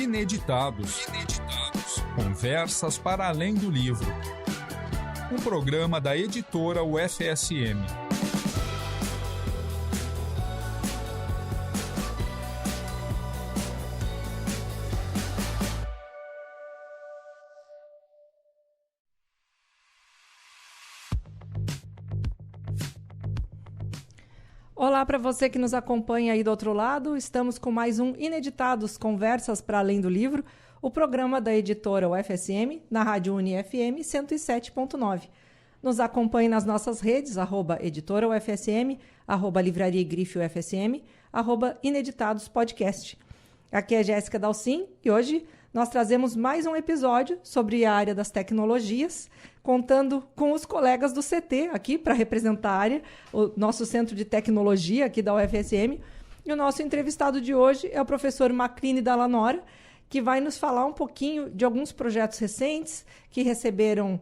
Ineditados. Conversas para além do livro. Um programa da editora UFSM. Olá para você que nos acompanha aí do outro lado. Estamos com mais um Ineditados, Conversas para Além do Livro, o programa da editora UFSM, na Rádio UniFM 107.9. Nos acompanhe nas nossas redes, @editora UFSM, @livraria e grife UFSM, @ineditados podcast. Aqui é Jéssica Dalcin e hoje nós trazemos mais um episódio sobre a área das tecnologias, contando com os colegas do CT aqui para representar a área, o nosso Centro de Tecnologia aqui da UFSM. E o nosso entrevistado de hoje é o professor Macline Dallanora, que vai nos falar um pouquinho de alguns projetos recentes que receberam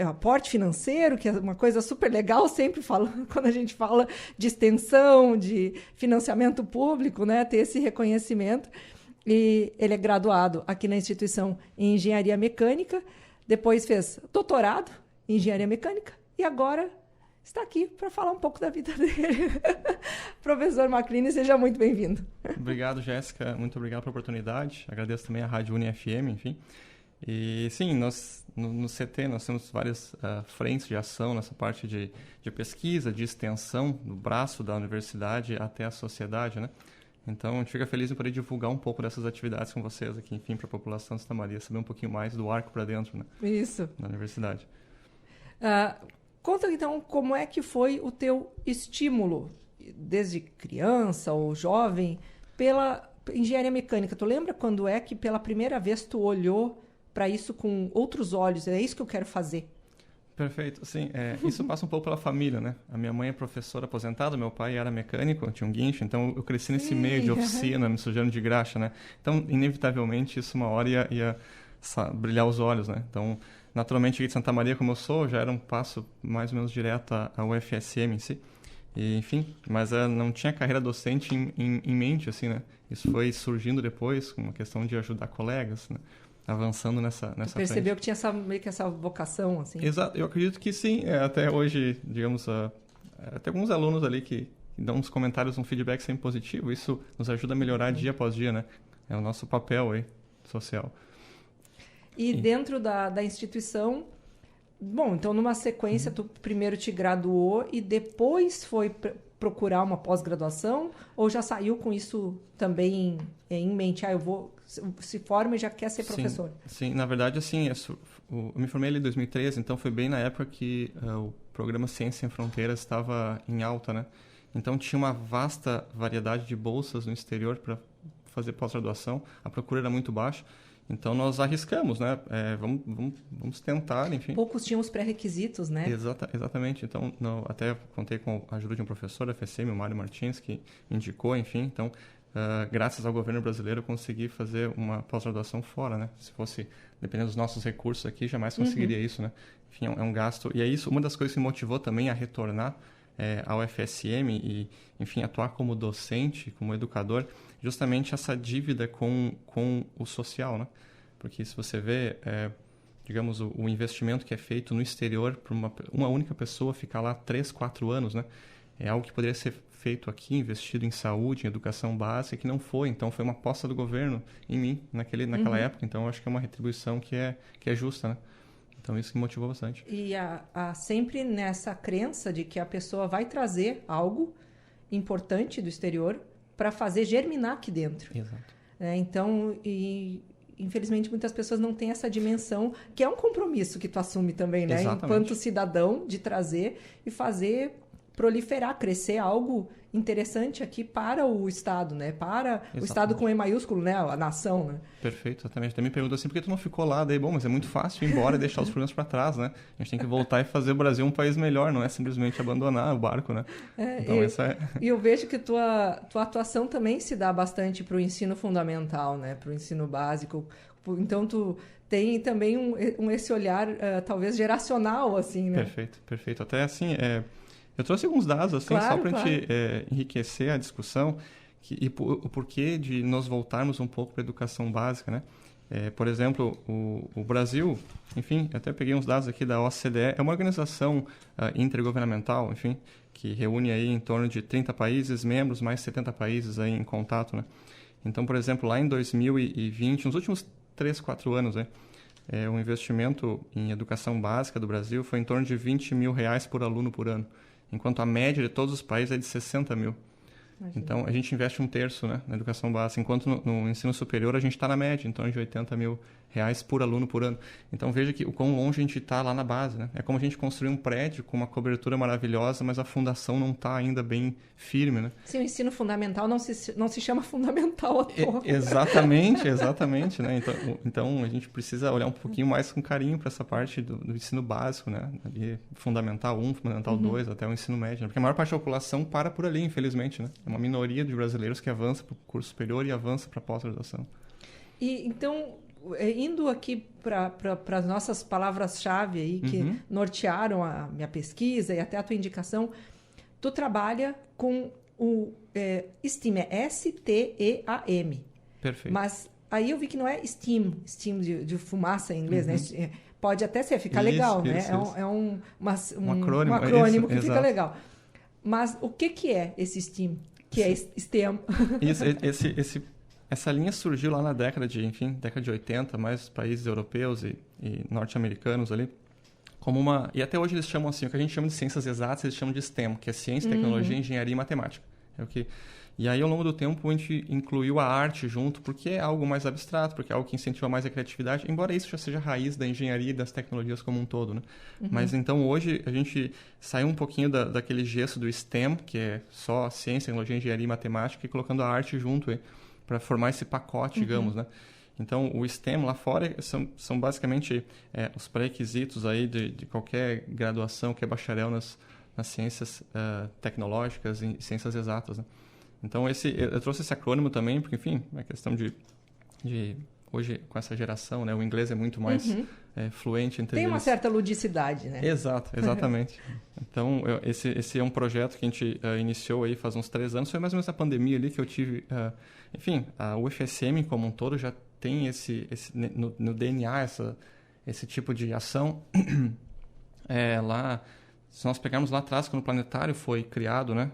aporte financeiro, que é uma coisa super legal, sempre falando, quando a gente fala de extensão, de financiamento público, né, ter esse reconhecimento. E ele é graduado aqui na instituição em Engenharia Mecânica, depois fez doutorado em Engenharia Mecânica e agora está aqui para falar um pouco da vida dele. Professor Macline, seja muito bem-vindo. Obrigado, Jéssica. Muito obrigado pela oportunidade. Agradeço também a Rádio UniFM, enfim. E sim, nós no CT nós temos várias frentes de ação nessa parte de pesquisa, de extensão do braço da universidade até a sociedade, né? Então, a gente fica feliz em poder divulgar um pouco dessas atividades com vocês aqui, enfim, para a população de Santa Maria, saber um pouquinho mais do arco para dentro, né? Isso. Da universidade. Conta, então, como é que foi o teu estímulo, desde criança ou jovem, pela engenharia mecânica. Tu lembra quando é que, pela primeira vez, tu olhou para isso com outros olhos? É isso que eu quero fazer. Perfeito. Sim, isso passa um pouco pela família, né? A minha mãe é professora aposentada, meu pai era mecânico, tinha um guincho, então eu cresci nesse meio de oficina, me sujando de graxa, né? Então, inevitavelmente, isso uma hora ia brilhar os olhos, né? Então, naturalmente, aqui de Santa Maria, como eu sou, já era um passo mais ou menos direto à UFSM em si. E, enfim, mas não tinha carreira docente em mente, assim, né? Isso foi surgindo depois, com uma questão de ajudar colegas, né? Avançando nessa percebeu frente. Que tinha meio que essa vocação, assim? Exato, eu acredito que sim. Até hoje, digamos, até alguns alunos ali que dão uns comentários, um feedback sempre positivo, isso nos ajuda a melhorar dia após dia, né? É o nosso papel aí, social. E dentro da instituição, bom, então numa sequência, tu primeiro te graduou e depois foi procurar uma pós-graduação, ou já saiu com isso também em mente? Se forma e já quer ser professor? Sim, na verdade, assim, eu me formei ali em 2013, então foi bem na época que o programa Ciência Sem Fronteiras estava em alta, né? Então tinha uma vasta variedade de bolsas no exterior para fazer pós-graduação, a procura era muito baixa, então nós arriscamos, né? Vamos tentar, enfim. Poucos tinham os pré-requisitos, né? Exatamente, então até contei com a ajuda de um professor da FSM, o Mário Martins, que indicou, enfim, então graças ao governo brasileiro eu consegui fazer uma pós-graduação fora, né? Se fosse, dependendo dos nossos recursos aqui, jamais conseguiria isso, né? Enfim, é um gasto. E é isso, uma das coisas que me motivou também a retornar ao FSM e, enfim, atuar como docente, como educador, justamente essa dívida com o social, né? Porque se você vê, digamos, o investimento que é feito no exterior para uma única pessoa ficar lá 3, 4 anos, né? É algo que poderia ser feito aqui, investido em saúde, em educação básica, que não foi. Então, foi uma aposta do governo em mim naquela época. Então, eu acho que é uma retribuição que é justa, né? Então, isso me motivou bastante. E sempre nessa crença de que a pessoa vai trazer algo importante do exterior para fazer germinar aqui dentro. Exato. Então, infelizmente, muitas pessoas não têm essa dimensão, que é um compromisso que tu assume também, né? Exatamente. Enquanto cidadão, de trazer e fazer proliferar, crescer algo interessante aqui para o Estado, né? Para Exatamente. O Estado com E maiúsculo, né? A nação, né? Perfeito, exatamente. Também me perguntou assim, por que tu não ficou lá? Daí, bom, mas é muito fácil ir embora e deixar os problemas para trás, né? A gente tem que voltar e fazer o Brasil um país melhor, não é simplesmente abandonar o barco, né? E eu vejo que tua atuação também se dá bastante para o ensino fundamental, né? Para o ensino básico. Então, tu tem também esse olhar, talvez, geracional, assim, né? Perfeito. Até assim, eu trouxe alguns dados, assim, claro, só para a gente enriquecer a discussão, O porquê de nós voltarmos um pouco para a educação básica, né? Por exemplo, o Brasil, enfim, até peguei uns dados aqui da OCDE, é uma organização intergovernamental, enfim, que reúne aí em torno de 30 países membros, mais 70 países aí em contato, né? Então, por exemplo, lá em 2020, nos últimos 3, 4 anos, o investimento em educação básica do Brasil foi em torno de R$20 mil por aluno por ano, enquanto a média de todos os países é de 60 mil. Imagina. Então, a gente investe 1/3, né, na educação básica, enquanto no ensino superior a gente está na média, em torno de R$80 mil por aluno por ano. Então, veja que o quão longe a gente está lá na base, né? É como a gente construir um prédio com uma cobertura maravilhosa, mas a fundação não está ainda bem firme, né? Sim, o ensino fundamental não se chama fundamental à toa. Exatamente, né? Então, a gente precisa olhar um pouquinho mais com carinho para essa parte do ensino básico, né? Ali, fundamental 1, fundamental 2, até o ensino médio, né? Porque a maior parte da população para por ali, infelizmente, né? É uma minoria de brasileiros que avança para o curso superior e avança para a pós-graduação. E, então, indo aqui para as nossas palavras-chave aí que nortearam a minha pesquisa e até a tua indicação, tu trabalha com o STEAM, é S-T-E-A-M. Perfeito. Mas aí eu vi que não é STEAM de fumaça em inglês, né? Pode até ser, fica legal, né? Isso. É um acrônimo, acrônimo que exato. Fica legal. Mas o que é esse STEAM? Que é STEM? Isso, essa linha surgiu lá na década de 80, mais países europeus e norte-americanos ali, como e até hoje eles chamam assim, o que a gente chama de ciências exatas, eles chamam de STEM, que é ciência, tecnologia, engenharia e matemática. E aí, ao longo do tempo, a gente incluiu a arte junto, porque é algo mais abstrato, porque é algo que incentiva mais a criatividade, embora isso já seja a raiz da engenharia e das tecnologias como um todo, né? Mas então, hoje, a gente saiu um pouquinho daquele gesto do STEM, que é só ciência, tecnologia, engenharia e matemática, e colocando a arte junto para formar esse pacote, digamos, né? Então, o STEM lá fora são basicamente os pré-requisitos aí de qualquer graduação que é bacharel nas ciências tecnológicas e ciências exatas, né? Então, eu trouxe esse acrônimo também, porque, enfim, é questão de hoje, com essa geração, né, o inglês é muito mais fluente entre eles. Tem uma certa ludicidade, né? Exatamente. Então, esse é um projeto que a gente iniciou aí faz uns 3 anos, foi mais ou menos na pandemia ali que eu tive... enfim, o FSM como um todo já tem no DNA esse tipo de ação. Lá... Se nós pegarmos lá atrás, quando o planetário foi criado, né,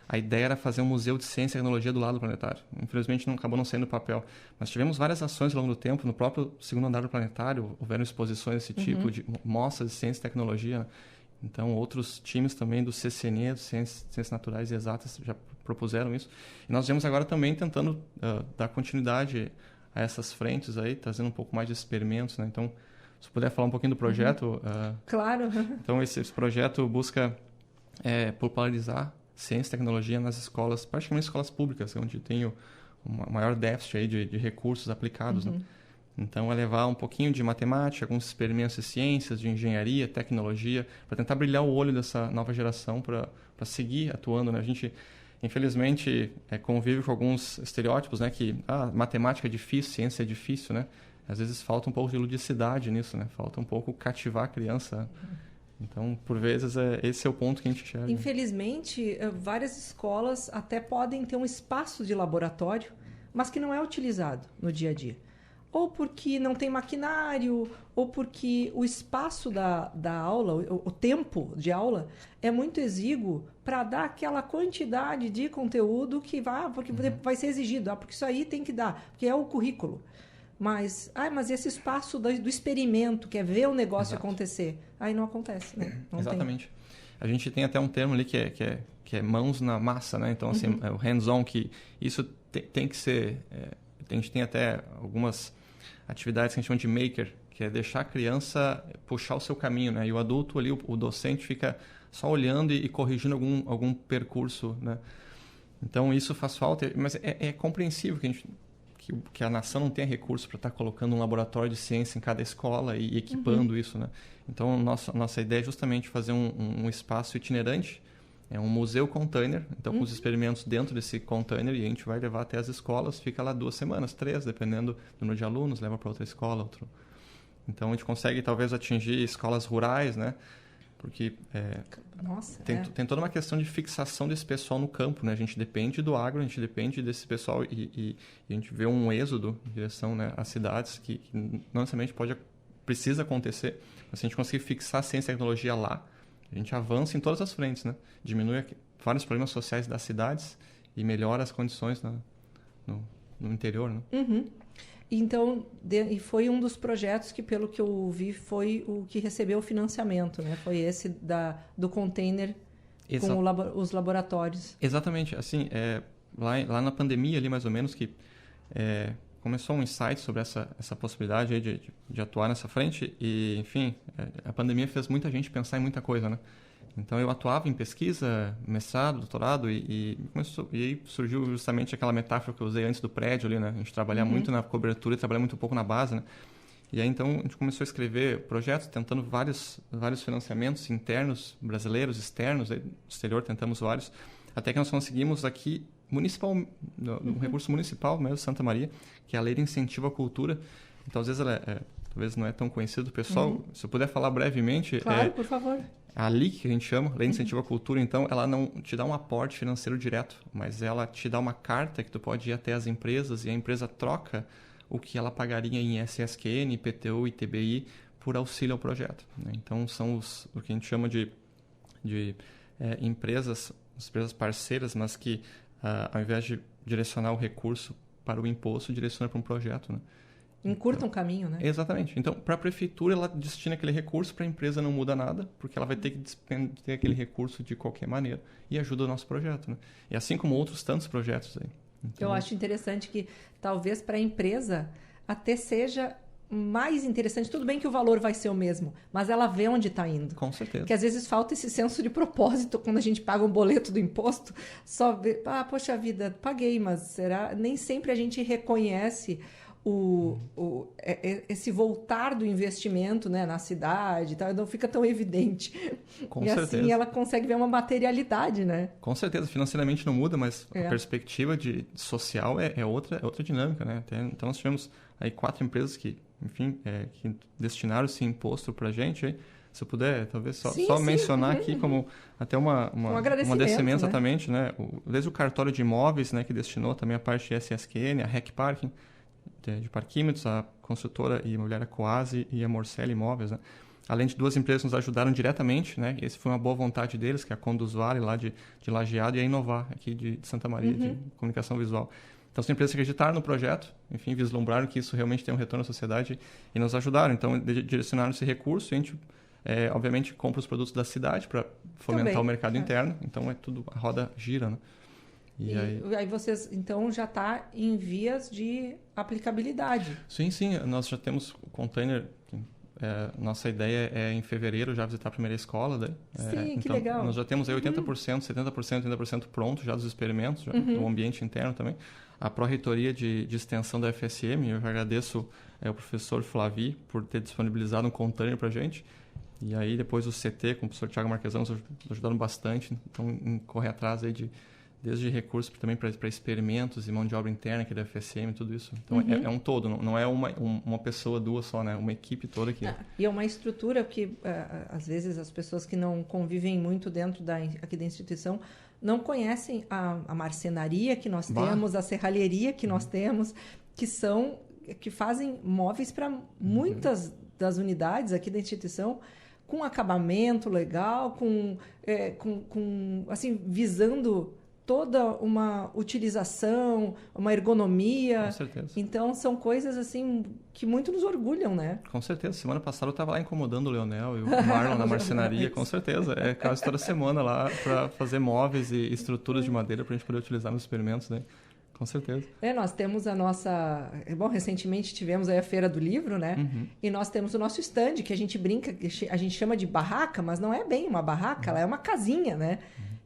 a ideia era fazer um museu de ciência e tecnologia do lado do planetário. Infelizmente, acabou não saindo do papel. Mas tivemos várias ações ao longo do tempo. No próprio segundo andar do planetário, houveram exposições desse tipo, de mostras de ciência e tecnologia, né? Então, outros times também do CCNE, do Ciências Naturais e Exatas, já propuseram isso. E nós viemos agora também tentando dar continuidade a essas frentes aí, trazendo um pouco mais de experimentos, né? Então, se puder falar um pouquinho do projeto... Claro. Então, esse projeto busca popularizar ciência e tecnologia nas escolas, praticamente escolas públicas, onde tem o maior déficit aí de recursos aplicados, né? Então, é levar um pouquinho de matemática, alguns experimentos de ciências, de engenharia, tecnologia, para tentar brilhar o olho dessa nova geração para seguir atuando, né? A gente, infelizmente, convive com alguns estereótipos, né? Que matemática é difícil, ciência é difícil, né? Às vezes falta um pouco de ludicidade nisso, né? Falta um pouco cativar a criança. Então, por vezes, esse é o ponto que a gente enxerga. Infelizmente, várias escolas até podem ter um espaço de laboratório, mas que não é utilizado no dia a dia. Ou porque não tem maquinário, ou porque o espaço da aula, o tempo de aula, é muito exíguo para dar aquela quantidade de conteúdo que vai ser exigido. Porque isso aí tem que dar, porque é o currículo. Mas esse espaço do experimento, que é ver o negócio acontecer, aí não acontece, né? Não Exatamente. A gente tem até um termo ali que é mãos na massa, né? Então, assim, o hands-on, que isso tem que ser... a gente tem até algumas atividades que a gente chama de maker, que é deixar a criança puxar o seu caminho, né? E o adulto ali, o docente, fica só olhando e corrigindo algum percurso, né? Então, isso faz falta, mas é compreensível que a nação não tenha recursos para estar colocando um laboratório de ciência em cada escola e equipando isso, né? Então, nossa ideia é justamente fazer um espaço itinerante, um museu container, então com os experimentos dentro desse container, e a gente vai levar até as escolas, fica lá 2 semanas, 3, dependendo do número de alunos, leva para outra escola, Então, a gente consegue talvez atingir escolas rurais, né? Porque Nossa, tem toda uma questão de fixação desse pessoal no campo, né? A gente depende do agro, a gente depende desse pessoal e a gente vê um êxodo em direção, né, às cidades que não necessariamente precisa acontecer. Mas se a gente conseguir fixar a ciência e tecnologia lá, a gente avança em todas as frentes, né? Diminui vários problemas sociais das cidades e melhora as condições no interior, né? Uhum. Então, e foi um dos projetos que, pelo que eu vi, foi o que recebeu o financiamento, né? Foi esse do container com os laboratórios. Exatamente. Assim, lá na pandemia, ali mais ou menos, que começou um insight sobre essa possibilidade aí de atuar nessa frente e, enfim, a pandemia fez muita gente pensar em muita coisa, né? Então, eu atuava em pesquisa, mestrado, doutorado e aí surgiu justamente aquela metáfora que eu usei antes do prédio ali, né? A gente trabalhar muito na cobertura e trabalhar muito pouco na base, né? E aí, então, a gente começou a escrever projetos, tentando vários financiamentos internos, brasileiros, externos, do exterior, tentamos vários, até que nós conseguimos aqui, no recurso municipal, mesmo, Santa Maria, que é a Lei de Incentivo à Cultura. Então, às vezes, talvez não é tão conhecido do pessoal. Se eu puder falar brevemente... Claro, por favor. A LIC, que a gente chama, Lei de Incentivo à Cultura, então, ela não te dá um aporte financeiro direto, mas ela te dá uma carta que tu pode ir até as empresas e a empresa troca o que ela pagaria em SSQN, IPTU e TBI por auxílio ao projeto, né? Então, são o que a gente chama de empresas parceiras, mas que, ao invés de direcionar o recurso para o imposto, direciona para um projeto, né? Encurta um caminho, né? Exatamente. Então, para a prefeitura, ela destina aquele recurso, para a empresa não muda nada, porque ela vai ter que despender aquele recurso de qualquer maneira e ajuda o nosso projeto, né? E assim como outros tantos projetos aí. Então, eu acho interessante que talvez para a empresa até seja mais interessante. Tudo bem que o valor vai ser o mesmo, mas ela vê onde está indo. Com certeza. Porque às vezes falta esse senso de propósito quando a gente paga um boleto do imposto, só vê, poxa vida, paguei, mas será? Nem sempre a gente reconhece esse voltar do investimento, né, na cidade, tá? Não fica tão evidente. Com e certeza. assim ela consegue ver uma materialidade, né? Com certeza, financeiramente não muda, mas a perspectiva social é outra dinâmica, né? Então nós tivemos aí 4 empresas que, enfim, que destinaram esse imposto para a gente. Aí, se eu puder, talvez só mencionar aqui como até um agradecimento, né? Exatamente, né? Desde o cartório de imóveis, né, que destinou também a parte de SSQN, a REC Parking, de parquímetros, a construtora e imobiliária Coase e a Morcelli Imóveis, né? Além de 2 empresas que nos ajudaram diretamente, né? Esse foi uma boa vontade deles, que é a Conduz Vale, lá de Lajeado, e a Inovar, aqui de Santa Maria, de comunicação visual. Então, são empresas que acreditaram no projeto, enfim, vislumbraram que isso realmente tem um retorno à sociedade e nos ajudaram. Então, direcionaram esse recurso e a gente, obviamente, compra os produtos da cidade para fomentar também o mercado interno. Então, a roda gira, né? E aí vocês, então, já está em vias de aplicabilidade. Sim. Nós já temos o container. Nossa ideia é, em fevereiro, já visitar a primeira escola. Daí. Sim, então, que legal. Nós já temos aí 80%, 70%, 80% pronto já dos experimentos, já, do ambiente interno também. A Pró-Reitoria de Extensão da FSM, eu já agradeço o professor Flavi por ter disponibilizado um container para a gente. E aí depois o CT, com o professor Thiago Marquesão, nos ajudaram bastante. Então, em correr atrás aí desde recursos também para experimentos e mão de obra interna, que é da FSM, tudo isso. Então, é um todo, não é uma pessoa, 2 só, né? Uma equipe toda aqui. E é uma estrutura que, às vezes, as pessoas que não convivem muito dentro aqui da instituição não conhecem a marcenaria que nós temos, a serralheria que nós temos, que fazem móveis para muitas das unidades aqui da instituição, com acabamento legal, assim, visando toda uma utilização, uma ergonomia. Com certeza. Então, são coisas assim que muito nos orgulham, né? Com certeza. Semana passada eu estava lá incomodando o Leonel e o Marlon na marcenaria, com certeza. É quase toda semana lá para fazer móveis e estruturas de madeira para a gente poder utilizar nos experimentos, né? Com certeza. Nós temos a nossa... Bom, recentemente tivemos aí a Feira do Livro, né? E nós temos o nosso stand, que a gente brinca, a gente chama de barraca, mas não é bem uma barraca, ela é uma casinha, né?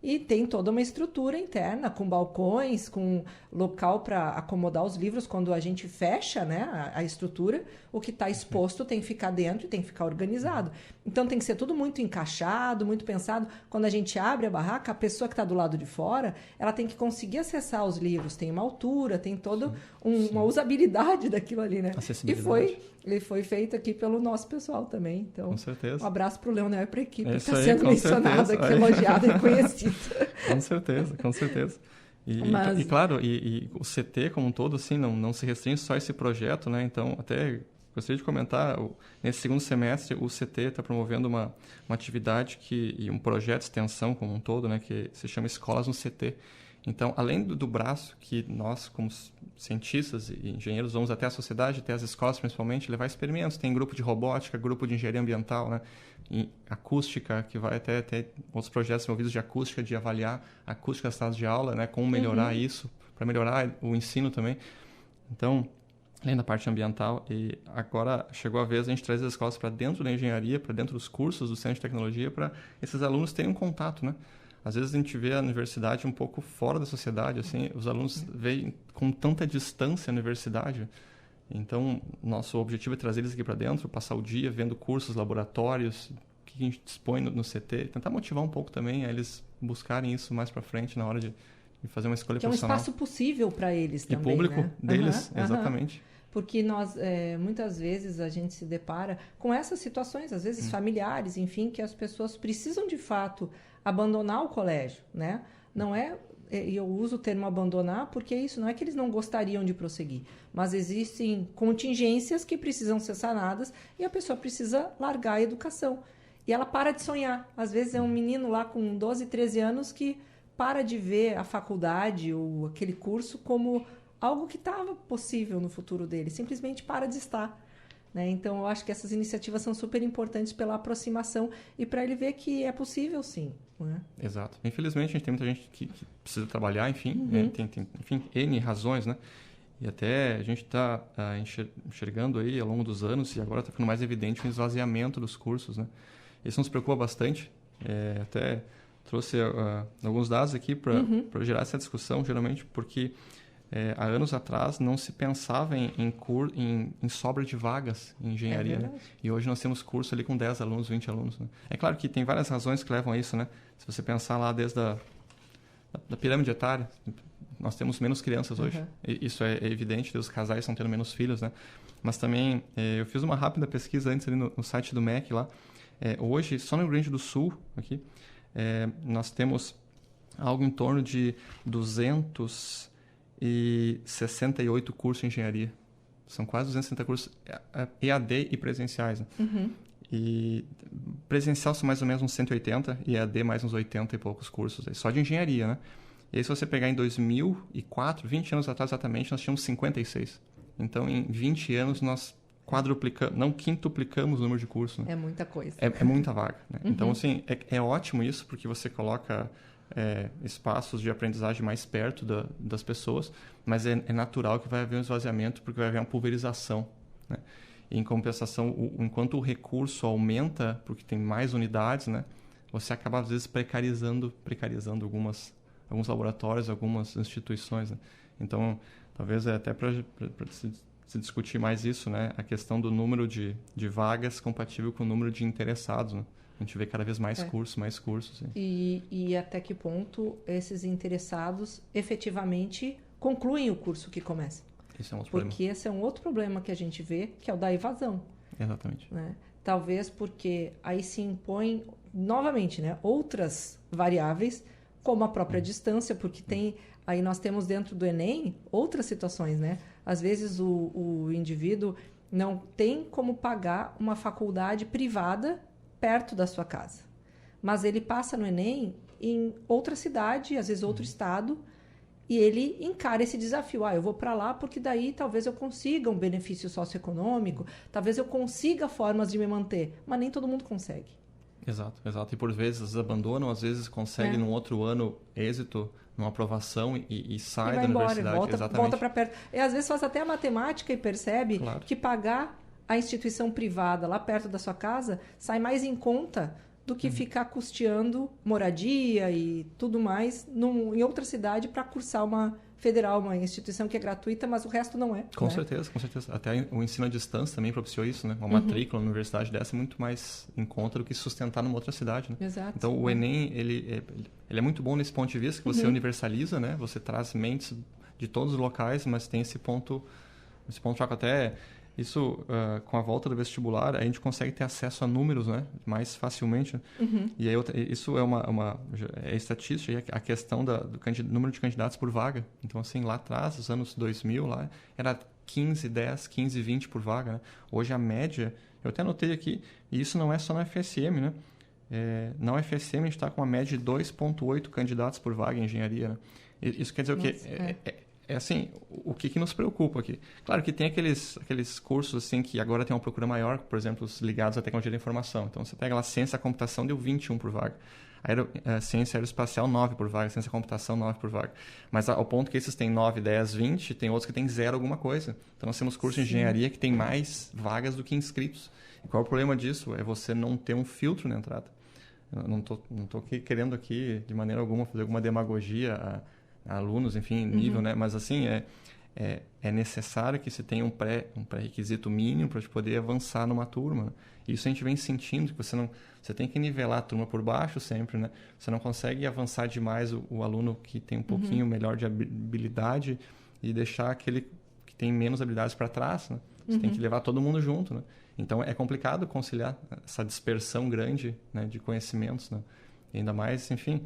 E tem toda uma estrutura interna, com balcões, com local para acomodar os livros. Quando a gente fecha, né, a estrutura, o que está exposto tem que ficar dentro e tem que ficar organizado. Então tem que ser tudo muito encaixado, muito pensado. Quando a gente abre a barraca, a pessoa que está do lado de fora, ela tem que conseguir acessar os livros. Tem uma altura, tem toda uma usabilidade daquilo ali, né? E foi feito aqui pelo nosso pessoal também. Então, com certeza. Um abraço para o Leonel e para a equipe que está aí, sendo mencionado aqui, elogiado e conhecido. Com certeza, com certeza. E claro, e o CT como um todo, assim, não se restringe só a esse projeto, né? Então, até gostaria de comentar, nesse segundo semestre, o CT está promovendo uma atividade e um projeto de extensão como um todo, né? Que se chama Escolas no CT. Então, além do braço que nós, como cientistas e engenheiros, vamos até a sociedade, até as escolas principalmente, levar experimentos. Tem grupo de robótica, grupo de engenharia ambiental, né? E acústica, que vai até outros projetos envolvidos de acústica, de avaliar a acústica das salas de aula, né? Como melhorar isso, para melhorar o ensino também. Então, além da parte ambiental, e agora chegou a vez a gente trazer as escolas para dentro da engenharia, para dentro dos cursos do Centro de Tecnologia, para esses alunos terem um contato, né? Às vezes a gente vê a universidade um pouco fora da sociedade, assim, os alunos veem com tanta distância a universidade. Então, nosso objetivo é trazer eles aqui para dentro, passar o dia vendo cursos, laboratórios, o que a gente dispõe no CT, tentar motivar um pouco também a eles buscarem isso mais para frente na hora de fazer uma escolha profissional. Que é um espaço possível para eles também, e público, né? Deles, exatamente. Porque nós, muitas vezes, a gente se depara com essas situações, às vezes familiares, enfim, que as pessoas precisam, de fato, abandonar o colégio, né? Não é, e eu uso o termo abandonar porque isso não é que eles não gostariam de prosseguir, mas existem contingências que precisam ser sanadas e a pessoa precisa largar a educação. E ela para de sonhar. Às vezes é um menino lá com 12, 13 anos que para de ver a faculdade ou aquele curso como algo que estava possível no futuro dele, simplesmente para de estar. Né? Então, eu acho que essas iniciativas são super importantes pela aproximação e para ele ver que é possível, sim. Né? Exato. Infelizmente, a gente tem muita gente que precisa trabalhar, enfim, né? Tem enfim, N razões, né? E até a gente está enxergando aí ao longo dos anos, e agora está ficando mais evidente, o esvaziamento dos cursos, né? Isso nos preocupa bastante. Até trouxe alguns dados aqui para gerar essa discussão, geralmente porque há anos atrás não se pensava em sobra de vagas em engenharia, né? E hoje nós temos curso ali com 10 alunos, 20 alunos, né? É claro que tem várias razões que levam a isso, né? Se você pensar lá desde a pirâmide etária, nós temos menos crianças hoje. Isso é evidente, os casais estão tendo menos filhos, né? Mas também, eu fiz uma rápida pesquisa antes ali no site do MEC lá. Hoje, só no Rio Grande do Sul, aqui, nós temos algo em torno de 268 cursos de engenharia. São quase 260 cursos EAD e presenciais. Né? E presencial são mais ou menos uns 180 e EAD mais uns 80 e poucos cursos. Só de engenharia, né? E aí, se você pegar em 2004, 20 anos atrás exatamente, nós tínhamos 56. Então, em 20 anos, nós quadruplicamos, não quintuplicamos o número de cursos. Né? É muita coisa. É muita vaga. Né? Então, assim, é ótimo isso, porque você coloca espaços de aprendizagem mais perto das pessoas, mas é natural que vai haver um esvaziamento, porque vai haver uma pulverização. Né? E, em compensação, enquanto o recurso aumenta, porque tem mais unidades, né? Você acaba, às vezes, precarizando alguns laboratórios, algumas instituições. Né? Então, talvez até para se discutir mais isso, né? A questão do número de vagas compatível com o número de interessados. Né? A gente vê cada vez mais cursos. E até que ponto esses interessados efetivamente concluem o curso que começa. Esse é um outro problema. Porque esse é um outro problema que a gente vê, que é o da evasão. Exatamente. Né? Talvez porque aí se impõem, novamente, né, outras variáveis, como a própria distância, porque aí nós temos dentro do Enem outras situações, né? Às vezes o indivíduo não tem como pagar uma faculdade privada perto da sua casa. Mas ele passa no Enem em outra cidade, às vezes outro estado, e ele encara esse desafio. Eu vou para lá porque daí talvez eu consiga um benefício socioeconômico, talvez eu consiga formas de me manter, mas nem todo mundo consegue. Exato. E por vezes abandonam, às vezes conseguem num outro ano êxito, numa aprovação e sai da universidade. Volta para perto. E às vezes faz até a matemática e percebe que pagar a instituição privada lá perto da sua casa sai mais em conta do que ficar custeando moradia e tudo mais em outra cidade para cursar uma federal, uma instituição que é gratuita, mas o resto não é. Com certeza, com certeza. Até o ensino à distância também propiciou isso, né? Uma matrícula na universidade dessa é muito mais em conta do que sustentar numa outra cidade, né? Exato. Então, o Enem, ele é muito bom nesse ponto de vista, que você universaliza, né? Você traz mentes de todos os locais, mas tem esse ponto fraco. Até isso, com a volta do vestibular, a gente consegue ter acesso a números, né? Mais facilmente. E aí, isso é estatística, a questão do número de candidatos por vaga. Então, assim, lá atrás, nos anos 2000, lá, era 15, 10, 15, 20 por vaga, né? Hoje, a média, eu até anotei aqui, e isso não é só na FSM, né? Na UFSM, a gente está com uma média de 2,8 candidatos por vaga em engenharia, né? Isso quer dizer o quê? Assim, o que nos preocupa aqui? Claro que tem aqueles cursos assim que agora tem uma procura maior, por exemplo, os ligados à tecnologia da informação. Então, você pega lá ciência da computação, deu 21 por vaga. Ciência aeroespacial, 9 por vaga. Ciência da computação, 9 por vaga. Mas ao ponto que esses têm 9, 10, 20, tem outros que têm 0 alguma coisa. Então, nós temos cursos de engenharia que tem mais vagas do que inscritos. E qual é o problema disso? É você não ter um filtro na entrada. Eu não tô querendo aqui, de maneira alguma, fazer alguma demagogia a alunos, enfim, nível, né? Mas, assim, é necessário que se tenha um pré-requisito mínimo para poder avançar numa turma, né? Isso a gente vem sentindo, que você tem que nivelar a turma por baixo sempre, né? Você não consegue avançar demais o aluno que tem um pouquinho melhor de habilidade e deixar aquele que tem menos habilidades para trás, né? Você tem que levar todo mundo junto, né? Então, é complicado conciliar essa dispersão grande, né, de conhecimentos, né? E ainda mais, enfim,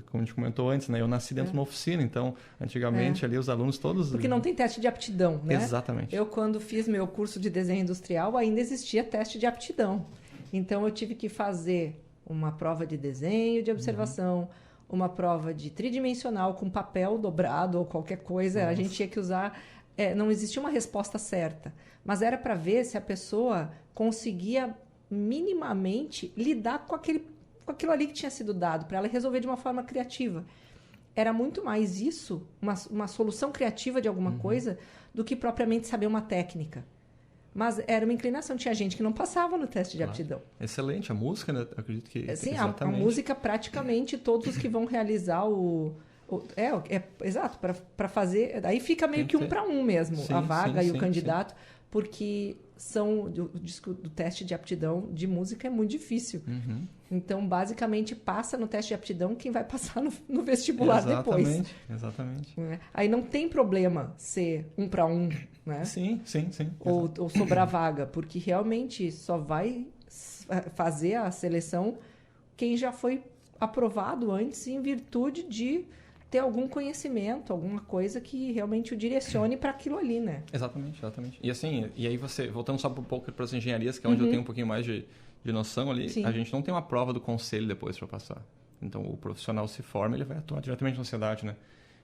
como a gente comentou antes, né? Eu nasci dentro de uma oficina, então, antigamente, ali os alunos todos... Porque não tem teste de aptidão, né? Exatamente. Eu, quando fiz meu curso de desenho industrial, ainda existia teste de aptidão. Então, eu tive que fazer uma prova de desenho, de observação, uma prova de tridimensional com papel dobrado ou qualquer coisa. A gente tinha que usar... não existia uma resposta certa, mas era para ver se a pessoa conseguia minimamente lidar com aquilo ali que tinha sido dado, para ela resolver de uma forma criativa. Era muito mais isso, uma solução criativa de alguma coisa, do que propriamente saber uma técnica. Mas era uma inclinação. Tinha gente que não passava no teste de aptidão. Excelente. A música, né? Eu acredito que... Sim, a música, praticamente, todos os que vão realizar exato, para fazer... Aí fica meio que 1 para 1 mesmo, a vaga e o candidato, porque do teste de aptidão de música é muito difícil. Então, basicamente, passa no teste de aptidão quem vai passar no vestibular depois. Exatamente. Aí não tem problema ser 1 para 1, né? Sim. Ou sobrar vaga, porque realmente só vai fazer a seleção quem já foi aprovado antes em virtude de ter algum conhecimento, alguma coisa que realmente o direcione para aquilo ali, né? Exatamente. E assim, aí você, voltando só um pouco para as engenharias, que é onde eu tenho um pouquinho mais de noção ali, a gente não tem uma prova do conselho depois para passar. Então, o profissional se forma, ele vai atuar diretamente na sociedade, né?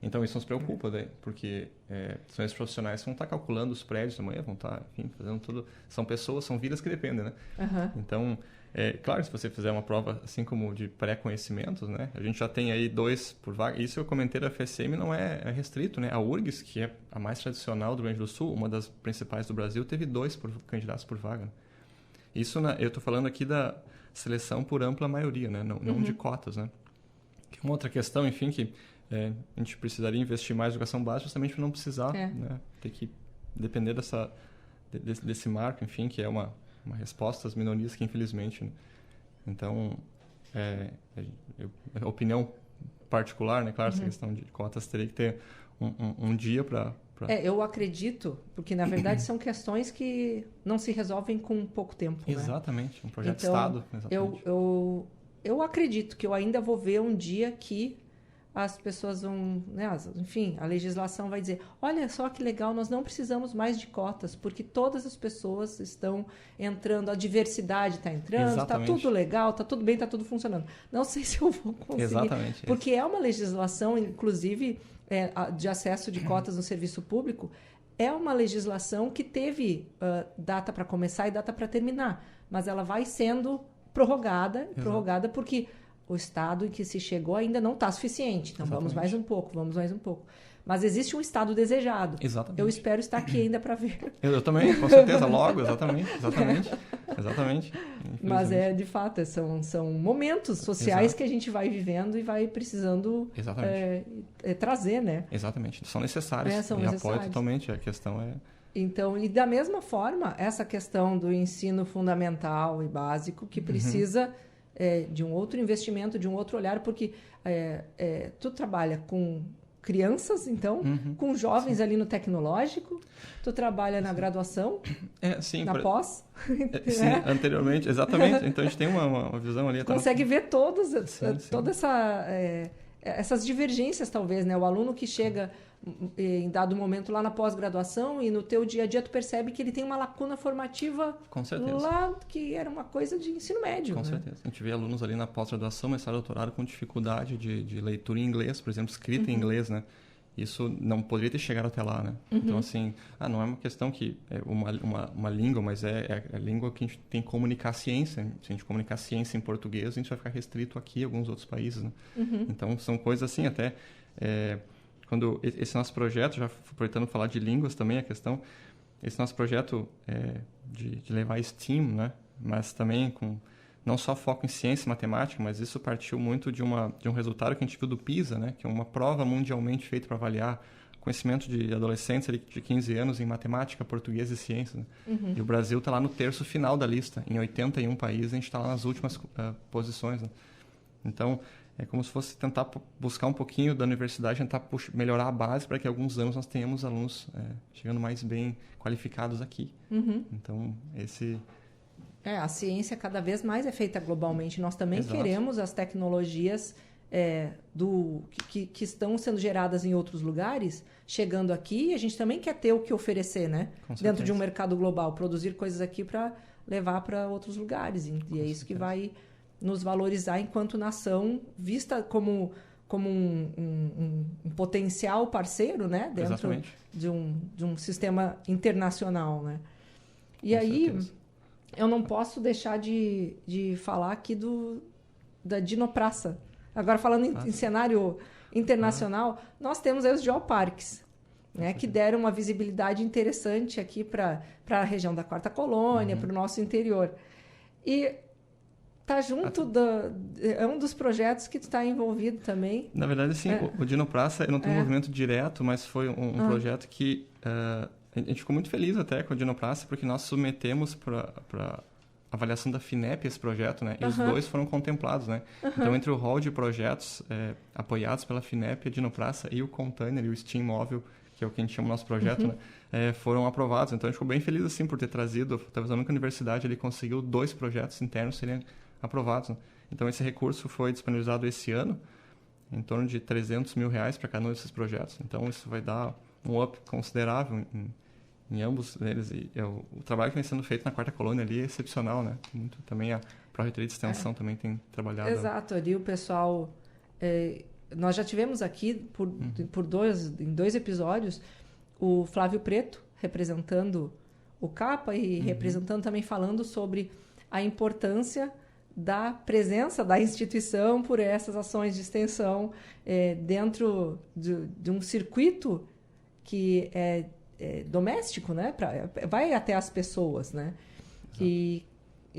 Então, isso nos preocupa, daí, porque são esses profissionais que vão estar calculando os prédios amanhã, vão estar, enfim, fazendo tudo. São pessoas, são vidas que dependem, né? Então, claro, se você fizer uma prova, assim como de pré-conhecimentos, né? A gente já tem aí 2 por vaga. Isso eu comentei da FSM, não é restrito, né? A URGS, que é a mais tradicional do Rio Grande do Sul, uma das principais do Brasil, teve 2 candidatos por vaga. Isso, eu estou falando aqui da seleção por ampla maioria, né? Não de cotas, né? Que é uma outra questão, enfim, que a gente precisaria investir mais em educação básica justamente para não precisar, né? Ter que depender desse marco, enfim, que é uma resposta às minorias que, infelizmente... Né? Então, opinião particular, né? Claro, essa questão de cotas teria que ter um dia para... eu acredito, porque, na verdade, são questões que não se resolvem com pouco tempo. Exatamente, né? Um projeto de então, Estado. Exatamente. Eu acredito que eu ainda vou ver um dia que as pessoas vão... Né, enfim, a legislação vai dizer, olha só que legal, nós não precisamos mais de cotas, porque todas as pessoas estão entrando, a diversidade está entrando, está tudo legal, está tudo bem, está tudo funcionando. Não sei se eu vou conseguir. Exatamente. Porque é uma legislação, inclusive, de acesso de cotas no serviço público, é uma legislação que teve data para começar e data para terminar, mas ela vai sendo prorrogada porque... o estado em que se chegou ainda não está suficiente. Então, vamos mais um pouco. Mas existe um estado desejado. Exatamente. Eu espero estar aqui ainda para ver. Eu também, com certeza, logo, exatamente. Mas de fato, são momentos sociais que a gente vai vivendo e vai precisando trazer, né? Exatamente. São necessários. São necessários. Apoio totalmente. A questão é... Então, e da mesma forma, essa questão do ensino fundamental e básico, que precisa de um outro investimento, de um outro olhar, porque tu trabalha com crianças, então, com jovens ali no tecnológico, tu trabalha na graduação, na pós. Sim, anteriormente, exatamente. Então, a gente tem uma visão ali. Consegue ver todas essas divergências, talvez, né? O aluno que chega em dado momento lá na pós-graduação e no teu dia a dia tu percebe que ele tem uma lacuna formativa lá que era uma coisa de ensino médio. Com certeza. A gente vê alunos ali na pós-graduação, mestrado, doutorado com dificuldade de leitura em inglês, por exemplo, escrita em inglês, né? Isso não poderia ter chegado até lá, né? Então, assim, não é uma questão que é uma língua, mas é a língua que a gente tem que comunicar ciência. Se a gente comunicar ciência em português, a gente vai ficar restrito aqui em alguns outros países, né? Então, são coisas assim, até... quando esse nosso projeto, já aproveitando falar de línguas também, a questão, esse nosso projeto de levar STEAM, né? Mas também com não só foco em ciência e matemática, mas isso partiu muito de um resultado que a gente viu do PISA, né? Que é uma prova mundialmente feita para avaliar conhecimento de adolescentes ali, de 15 anos em matemática, português e ciência. Né? E o Brasil está lá no terço final da lista. Em 81 países, a gente está lá nas últimas posições. Né? Então, é como se fosse tentar buscar um pouquinho da universidade, tentar melhorar a base para que alguns anos nós tenhamos alunos chegando mais bem qualificados aqui. Então, a ciência cada vez mais é feita globalmente. Nós também queremos as tecnologias que estão sendo geradas em outros lugares, chegando aqui, e a gente também quer ter o que oferecer, né? Dentro de um mercado global, produzir coisas aqui para levar para outros lugares. E é isso que vai nos valorizar enquanto nação, vista como um potencial parceiro, né? Dentro de um sistema internacional, né? E aí, eu não posso deixar de falar aqui da Dinopraça. Agora, falando em cenário internacional, nós temos aí os geoparques, né? Que deram uma visibilidade interessante aqui para a região da Quarta Colônia, para o nosso interior. E está junto é um dos projetos que tu está envolvido também. Na verdade, sim, o Dinopraça, eu não tenho envolvimento direto, mas foi um projeto que a gente ficou muito feliz até com o Dinopraça, porque nós submetemos para avaliação da FINEP esse projeto, né? E os dois foram contemplados, né? Então, entre o hall de projetos apoiados pela FINEP, a Dinopraça e o Container e o Steam Móvel, que é o que a gente chama o nosso projeto, né? Foram aprovados. Então, a gente ficou bem feliz, assim, por ter trazido, talvez a única universidade ali conseguiu 2 projetos internos serem aprovados. Né? Então, esse recurso foi disponibilizado esse ano, em torno de R$300 mil para cada um desses projetos. Então, isso vai dar um up considerável em ambos deles. E o trabalho que vem sendo feito na Quarta Colônia ali é excepcional, né? Muito, também a Pró-Reitoria de Extensão também tem trabalhado. Exato, ali o pessoal... nós já tivemos aqui, em 2 episódios, o Flávio Preto, representando o CAPA e representando também, falando sobre a importância da presença da instituição por essas ações de extensão dentro de um circuito que é doméstico, né? Vai até as pessoas, né? E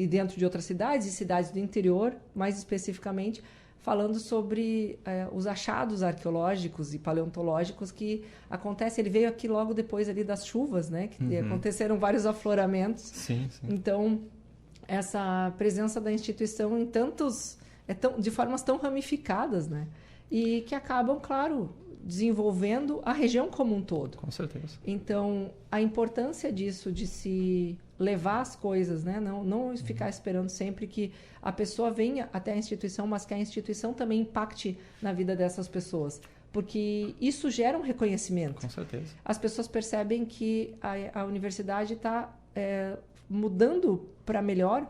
dentro de outras cidades e cidades do interior, mais especificamente, falando sobre os achados arqueológicos e paleontológicos que acontecem. Ele veio aqui logo depois ali das chuvas, né? Que aconteceram vários afloramentos. Sim. Então, essa presença da instituição em de formas tão ramificadas, né? E que acabam, claro, desenvolvendo a região como um todo. Com certeza. Então, a importância disso, de se levar as coisas, né? Não ficar esperando sempre que a pessoa venha até a instituição, mas que a instituição também impacte na vida dessas pessoas. Porque isso gera um reconhecimento. Com certeza. As pessoas percebem que a universidade está mudando para melhor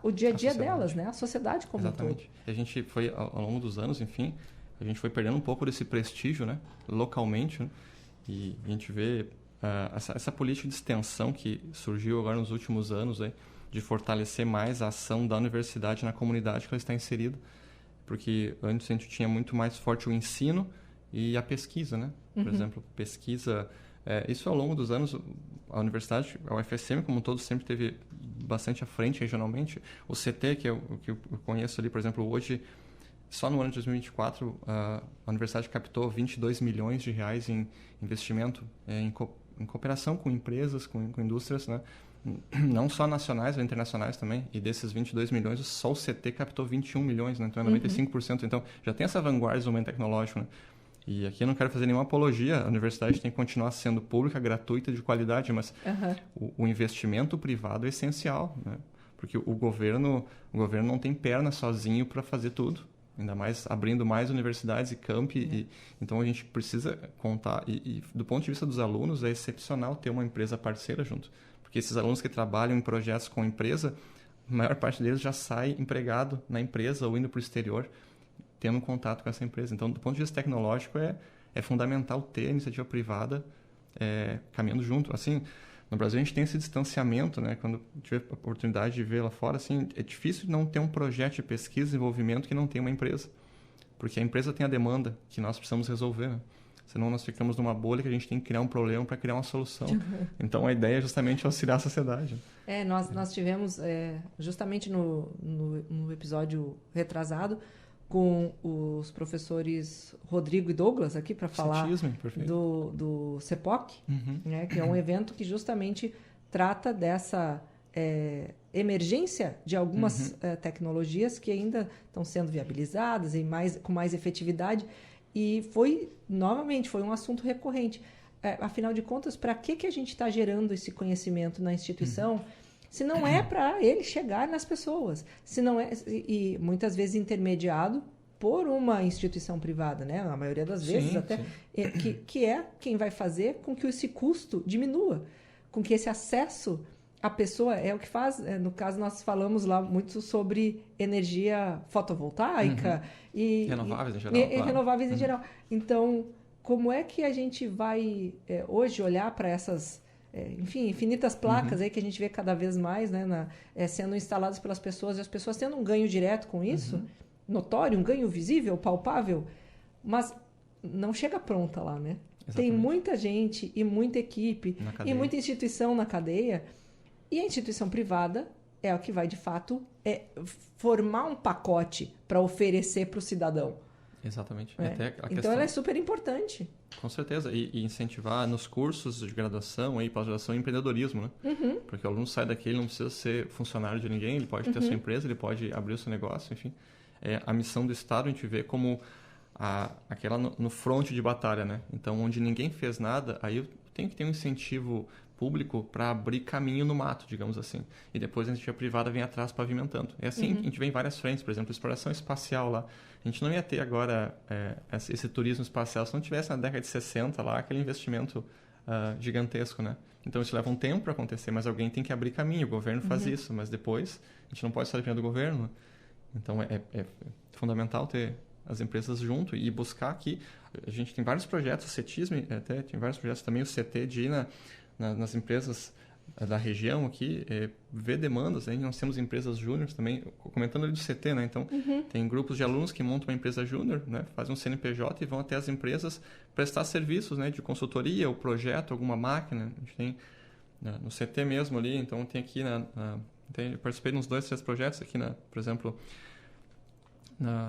o dia a dia delas, né? A sociedade como um todo. Exatamente. A gente foi, ao longo dos anos, enfim, a gente foi perdendo um pouco desse prestígio, né? Localmente, né? E a gente vê essa política de extensão que surgiu agora nos últimos anos, né? De fortalecer mais a ação da universidade na comunidade que ela está inserida. Porque antes a gente tinha muito mais forte o ensino e a pesquisa, né? Por exemplo, pesquisa... isso ao longo dos anos, a universidade, a UFSM, como um todo, sempre teve bastante à frente regionalmente. O CT, que é o que eu conheço ali, por exemplo, hoje, só no ano de 2024, a universidade captou 22 milhões de reais em investimento em cooperação com empresas, com indústrias, né? Não só nacionais, mas internacionais também. E desses 22 milhões, só o CT captou 21 milhões, né? Então é 95%. Então já tem essa vanguarda de desenvolvimento tecnológico, né? E aqui eu não quero fazer nenhuma apologia, a universidade tem que continuar sendo pública, gratuita, de qualidade, mas o investimento privado é essencial, né? Porque o governo não tem perna sozinho para fazer tudo, ainda mais abrindo mais universidades e campi, então a gente precisa contar, e do ponto de vista dos alunos, é excepcional ter uma empresa parceira junto, porque esses alunos que trabalham em projetos com a empresa, a maior parte deles já sai empregado na empresa ou indo para o exterior, tendo contato com essa empresa. Então, do ponto de vista tecnológico, é fundamental ter a iniciativa privada caminhando junto. Assim, no Brasil, a gente tem esse distanciamento, né? Quando tiver a oportunidade de ver lá fora, assim, é difícil não ter um projeto de pesquisa e desenvolvimento que não tem uma empresa. Porque a empresa tem a demanda que nós precisamos resolver, né? Senão nós ficamos numa bolha que a gente tem que criar um problema para criar uma solução. Então, a ideia é justamente auxiliar a sociedade. Nós tivemos, justamente no episódio retrasado, com os professores Rodrigo e Douglas aqui para falar do CEPOC, né, que é um evento que justamente trata dessa emergência de algumas tecnologias que ainda estão sendo viabilizadas e com mais efetividade. E novamente, foi um assunto recorrente. Afinal de contas, para que a gente está gerando esse conhecimento na instituição se não é para ele chegar nas pessoas? Se não é, e muitas vezes intermediado por uma instituição privada, né? A maioria das vezes que é quem vai fazer com que esse custo diminua, com que esse acesso à pessoa é o que faz. No caso, nós falamos lá muito sobre energia fotovoltaica e renováveis em geral. Renováveis em geral. Então, como é que a gente vai hoje olhar para essas infinitas placas aí que a gente vê cada vez mais, né, sendo instaladas pelas pessoas, e as pessoas tendo um ganho direto com isso, notório, um ganho visível, palpável, mas não chega pronta lá, né? Exatamente. Tem muita gente e muita equipe e muita instituição na cadeia, e a instituição privada é o que vai, de fato, formar um pacote para oferecer para o cidadão. Exatamente. Então, ela é super importante. Com certeza. E incentivar nos cursos de graduação, pós-graduação, empreendedorismo, né? Porque o aluno sai daqui, ele não precisa ser funcionário de ninguém, ele pode ter a sua empresa, ele pode abrir o seu negócio, enfim. A missão do Estado a gente vê como aquela no fronte de batalha, né? Então, onde ninguém fez nada, aí eu tenho que ter um incentivo público para abrir caminho no mato, digamos assim. E depois a iniciativa privada vem atrás pavimentando. É assim que a gente vê em várias frentes, por exemplo, exploração espacial lá. A gente não ia ter agora esse turismo espacial se não tivesse na década de 60 lá aquele investimento gigantesco, né? Então isso leva um tempo para acontecer, mas alguém tem que abrir caminho. O governo faz isso, mas depois a gente não pode só depender do governo. Então é fundamental ter as empresas junto e buscar aqui. A gente tem vários projetos, o CETISM até tem vários projetos também, o CT de ir nas empresas da região aqui, ver demandas, né? Nós temos empresas júniores também, comentando ali do CT, né? Então, tem grupos de alunos que montam uma empresa júnior, né? Fazem um CNPJ e vão até as empresas prestar serviços, né? De consultoria, ou projeto, alguma máquina. A gente tem no CT mesmo ali, então tem aqui eu participei de uns 2, 3 projetos aqui, por exemplo,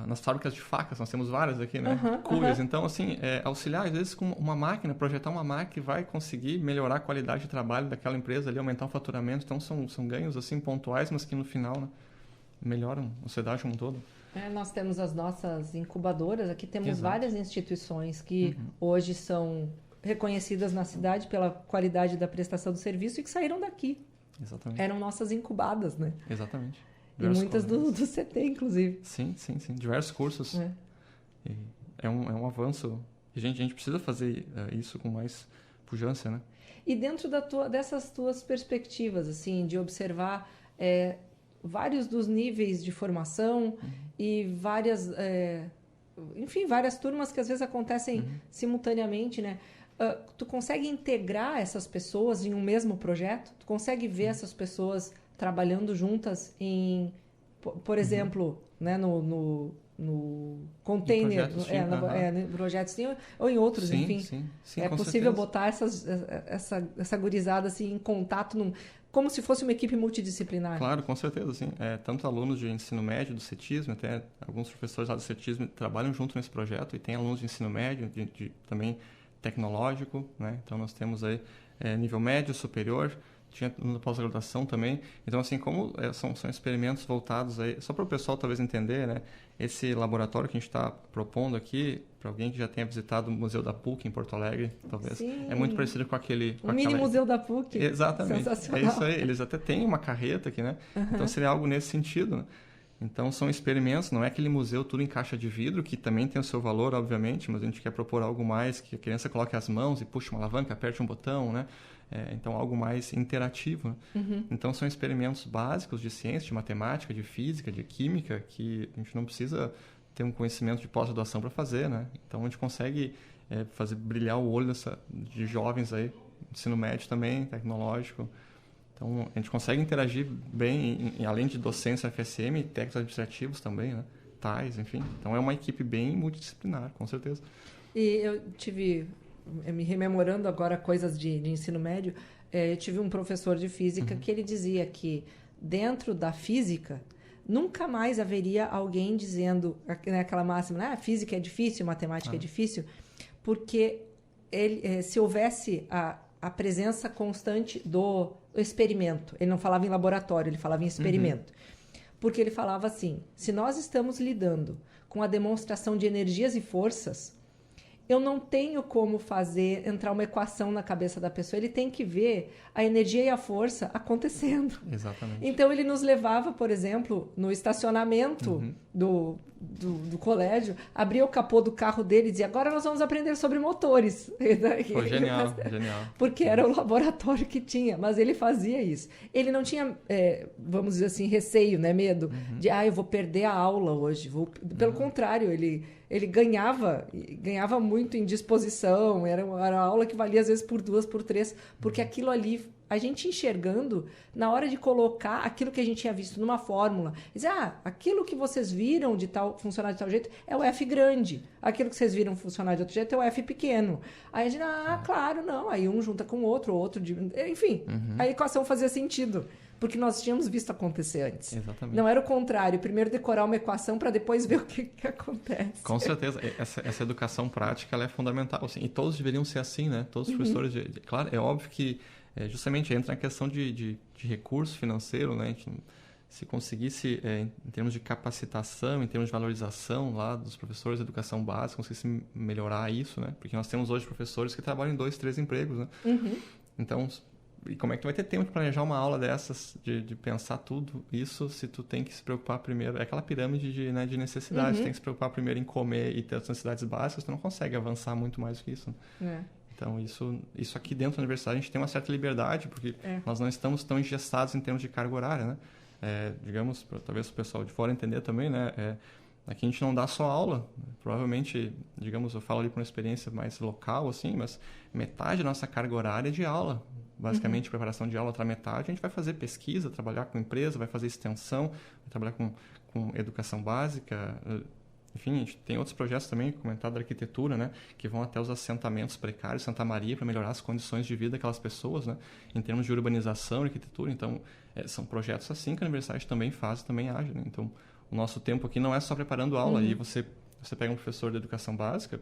nas fábricas de facas, nós temos várias aqui, né? Cuias. Então, assim, auxiliar, às vezes, com uma máquina, projetar uma máquina que vai conseguir melhorar a qualidade de trabalho daquela empresa ali, aumentar o faturamento. Então, são ganhos, assim, pontuais, mas que no final, né, melhoram a sociedade como um todo. Nós temos as nossas incubadoras, aqui temos Exato. Várias instituições que hoje são reconhecidas na cidade pela qualidade da prestação do serviço e que saíram daqui. Exatamente. Eram nossas incubadas, né? Exatamente. E muitas do CT, inclusive. Sim. Diversos cursos. É um avanço. E a gente precisa fazer isso com mais pujança, né? E dentro dessas tuas perspectivas, assim, de observar vários dos níveis de formação e várias turmas que às vezes acontecem simultaneamente, né? Tu consegue integrar essas pessoas em um mesmo projeto? Tu consegue ver essas pessoas trabalhando juntas por exemplo, né, no container, no projeto Steam, ou em outros, sim, enfim. Sim, é com possível certeza. botar essa gurizada assim, em contato, como se fosse uma equipe multidisciplinar. Claro, com certeza, sim. Tanto alunos de ensino médio do CETISM, até alguns professores lá do CETISM trabalham junto nesse projeto, e tem alunos de ensino médio, também tecnológico, né? Então nós temos aí nível médio, superior, tinha na pós-graduação também. Então, assim, como são experimentos voltados aí, só para o pessoal talvez entender, né? Esse laboratório que a gente está propondo aqui, para alguém que já tenha visitado o Museu da PUC em Porto Alegre, talvez, sim. é muito parecido com aquele... Mini museu da PUC. Exatamente. Sensacional. É isso aí. Eles até têm uma carreta aqui, né? Uhum. Então, seria algo nesse sentido, né? Então, são experimentos, não é aquele museu tudo em caixa de vidro, que também tem o seu valor, obviamente, mas a gente quer propor algo mais, que a criança coloque as mãos e puxe uma alavanca, aperte um botão, né? Então, algo mais interativo. Né? Uhum. Então, são experimentos básicos de ciência, de matemática, de física, de química, que a gente não precisa ter um conhecimento de pós-graduação para fazer, né? Então, a gente consegue fazer brilhar o olho de jovens aí, ensino médio também, tecnológico. Então, a gente consegue interagir bem, além de docência FSM, técnicos administrativos também, né? TAIs, enfim. Então, é uma equipe bem multidisciplinar, com certeza. E eu tive, me rememorando agora coisas de ensino médio, eu tive um professor de física que ele dizia que dentro da física nunca mais haveria alguém dizendo, né, aquela máxima, né, física é difícil, matemática é difícil, porque se houvesse a presença constante do experimento. Ele não falava em laboratório, ele falava em experimento. Porque ele falava assim, se nós estamos lidando com a demonstração de energias e forças, eu não tenho como entrar uma equação na cabeça da pessoa. Ele tem que ver a energia e a força acontecendo. Exatamente. Então, ele nos levava, por exemplo, no estacionamento do colégio, abria o capô do carro dele e dizia, agora nós vamos aprender sobre motores. Foi genial, genial. Porque era o laboratório que tinha, mas ele fazia isso. Ele não tinha, vamos dizer assim, receio, né, medo de, eu vou perder a aula hoje. Pelo contrário, ele ganhava muito em disposição, era uma aula que valia às vezes por 2, por 3, porque aquilo ali, a gente enxergando, na hora de colocar aquilo que a gente tinha visto numa fórmula, dizer, aquilo que vocês viram funcionar de tal jeito é o F grande, aquilo que vocês viram funcionar de outro jeito é o F pequeno. Aí a gente, claro, não, aí um junta com o outro, enfim, a equação fazia sentido. Porque nós tínhamos visto acontecer antes. Exatamente. Não era o contrário. Primeiro decorar uma equação para depois ver o que acontece. Com certeza. Essa educação prática ela é fundamental. Assim, e todos deveriam ser assim, né? Todos os professores... Claro, é óbvio que justamente entra na questão de recurso financeiro, né? Se conseguisse, em termos de capacitação, em termos de valorização lá dos professores de educação básica, conseguisse melhorar isso, né? Porque nós temos hoje professores que trabalham em 2, 3 empregos, né? Então... E como é que tu vai ter tempo de planejar uma aula dessas, de pensar tudo isso, se tu tem que se preocupar primeiro... É aquela pirâmide de necessidades. Tu tem que se preocupar primeiro em comer e ter as necessidades básicas, tu não consegue avançar muito mais do que isso. Então, isso aqui dentro da universidade, a gente tem uma certa liberdade, porque nós não estamos tão engessados em termos de carga horária, né? Digamos, talvez o pessoal de fora entender também, né? Aqui a gente não dá só aula. Provavelmente, digamos, eu falo ali por uma experiência mais local, assim, mas metade da nossa carga horária é de aula. Basicamente, preparação de aula, outra metade, a gente vai fazer pesquisa, trabalhar com empresa, vai fazer extensão, vai trabalhar com educação básica. Enfim, a gente tem outros projetos também, comentado da arquitetura, né, que vão até os assentamentos precários, Santa Maria, para melhorar as condições de vida daquelas pessoas, né, em termos de urbanização, arquitetura. Então, são projetos assim que a universidade também faz, também age. Né? Então, o nosso tempo aqui não é só preparando aula. Aí você pega um professor de educação básica,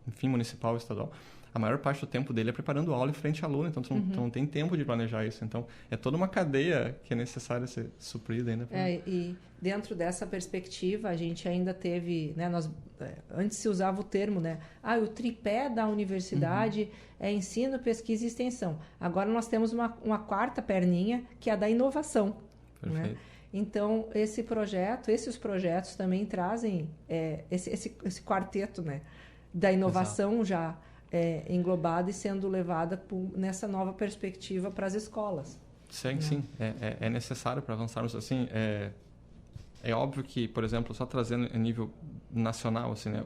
enfim, municipal, estadual, a maior parte do tempo dele é preparando aula em frente à aluna, então tu não tem tempo de planejar isso. Então, é toda uma cadeia que é necessária ser suprida ainda. E dentro dessa perspectiva, a gente ainda teve, né, antes se usava o termo, né, o tripé da universidade é ensino, pesquisa e extensão. Agora nós temos uma quarta perninha, que é a da inovação. Perfeito. Né? Então, esses projetos também trazem esse quarteto, né, da inovação. Exato. Já englobada e sendo levada nessa nova perspectiva para as escolas. Sim, sim. É necessário para avançarmos assim. É óbvio que, por exemplo, só trazendo a nível nacional, assim, né,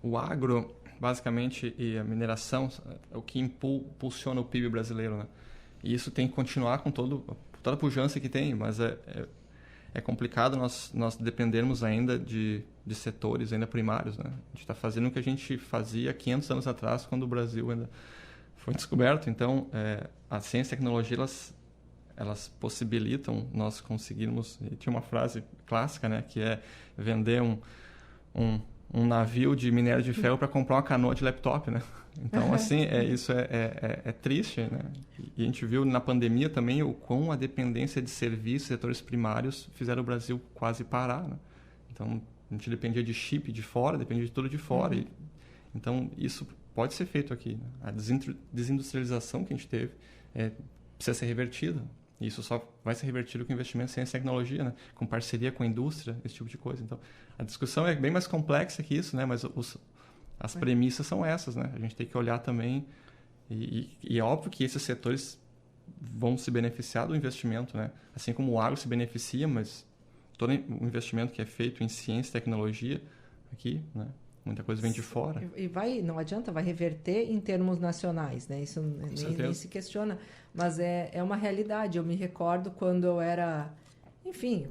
o agro, basicamente, e a mineração é o que impulsiona o PIB brasileiro, né? E isso tem que continuar com toda a pujança que tem, mas é é complicado nós dependermos ainda de setores ainda primários, né? A gente está fazendo o que a gente fazia 500 anos atrás, quando o Brasil ainda foi descoberto. Então, a ciência e a tecnologia, elas possibilitam nós conseguirmos... E tinha uma frase clássica, né? Que é vender um navio de minério de ferro para comprar uma canoa de laptop, né? Então, assim, isso é triste, né? E a gente viu na pandemia também o quão a dependência de serviços, setores primários, fizeram o Brasil quase parar, né? Então, a gente dependia de chip de fora, dependia de tudo de fora. Então, isso pode ser feito aqui, né? A desindustrialização que a gente teve precisa ser revertida. E isso só vai ser revertido com investimento em ciência e tecnologia, né? Com parceria com a indústria, esse tipo de coisa. Então, a discussão é bem mais complexa que isso, né? Mas as premissas são essas, né? A gente tem que olhar também, e é óbvio que esses setores vão se beneficiar do investimento, né? Assim como o agro se beneficia, mas todo o investimento que é feito em ciência e tecnologia aqui, né? Muita coisa vem de fora. E não adianta, vai reverter em termos nacionais, né? Isso nem se questiona, mas é uma realidade. Eu me recordo quando eu era, enfim,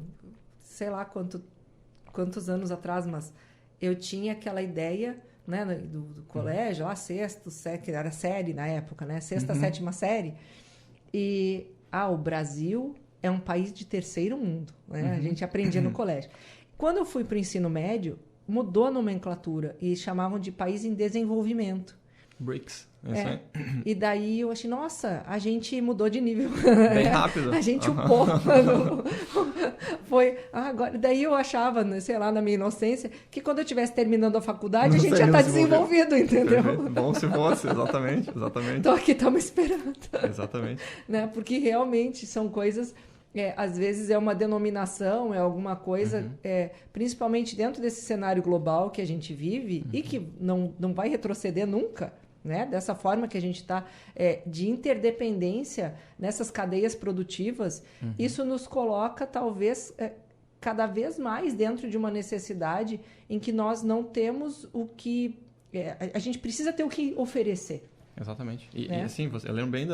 sei lá quantos anos atrás, mas eu tinha aquela ideia, né, do colégio, lá sexto, sétimo, era série na época, né? Sexta, sétima série. E, o Brasil é um país de terceiro mundo, né? A gente aprendia no colégio. Quando eu fui para o ensino médio, mudou a nomenclatura e chamavam de país em desenvolvimento. BRICS. E daí eu achei, nossa, a gente mudou de nível. Bem rápido. A gente foi. Agora, daí eu achava, sei lá, na minha inocência, que quando eu estivesse terminando a faculdade, a gente já está desenvolvido, entendeu? Perfeito. Bom se fosse, exatamente. Então aqui estamos esperando. Exatamente. Né? Porque realmente são coisas... às vezes é uma denominação, é alguma coisa, principalmente dentro desse cenário global que a gente vive e que não vai retroceder nunca, né? Dessa forma que a gente está, de interdependência nessas cadeias produtivas, isso nos coloca, talvez, cada vez mais dentro de uma necessidade em que nós não temos o que... a gente precisa ter o que oferecer. Exatamente. E assim, eu lembro bem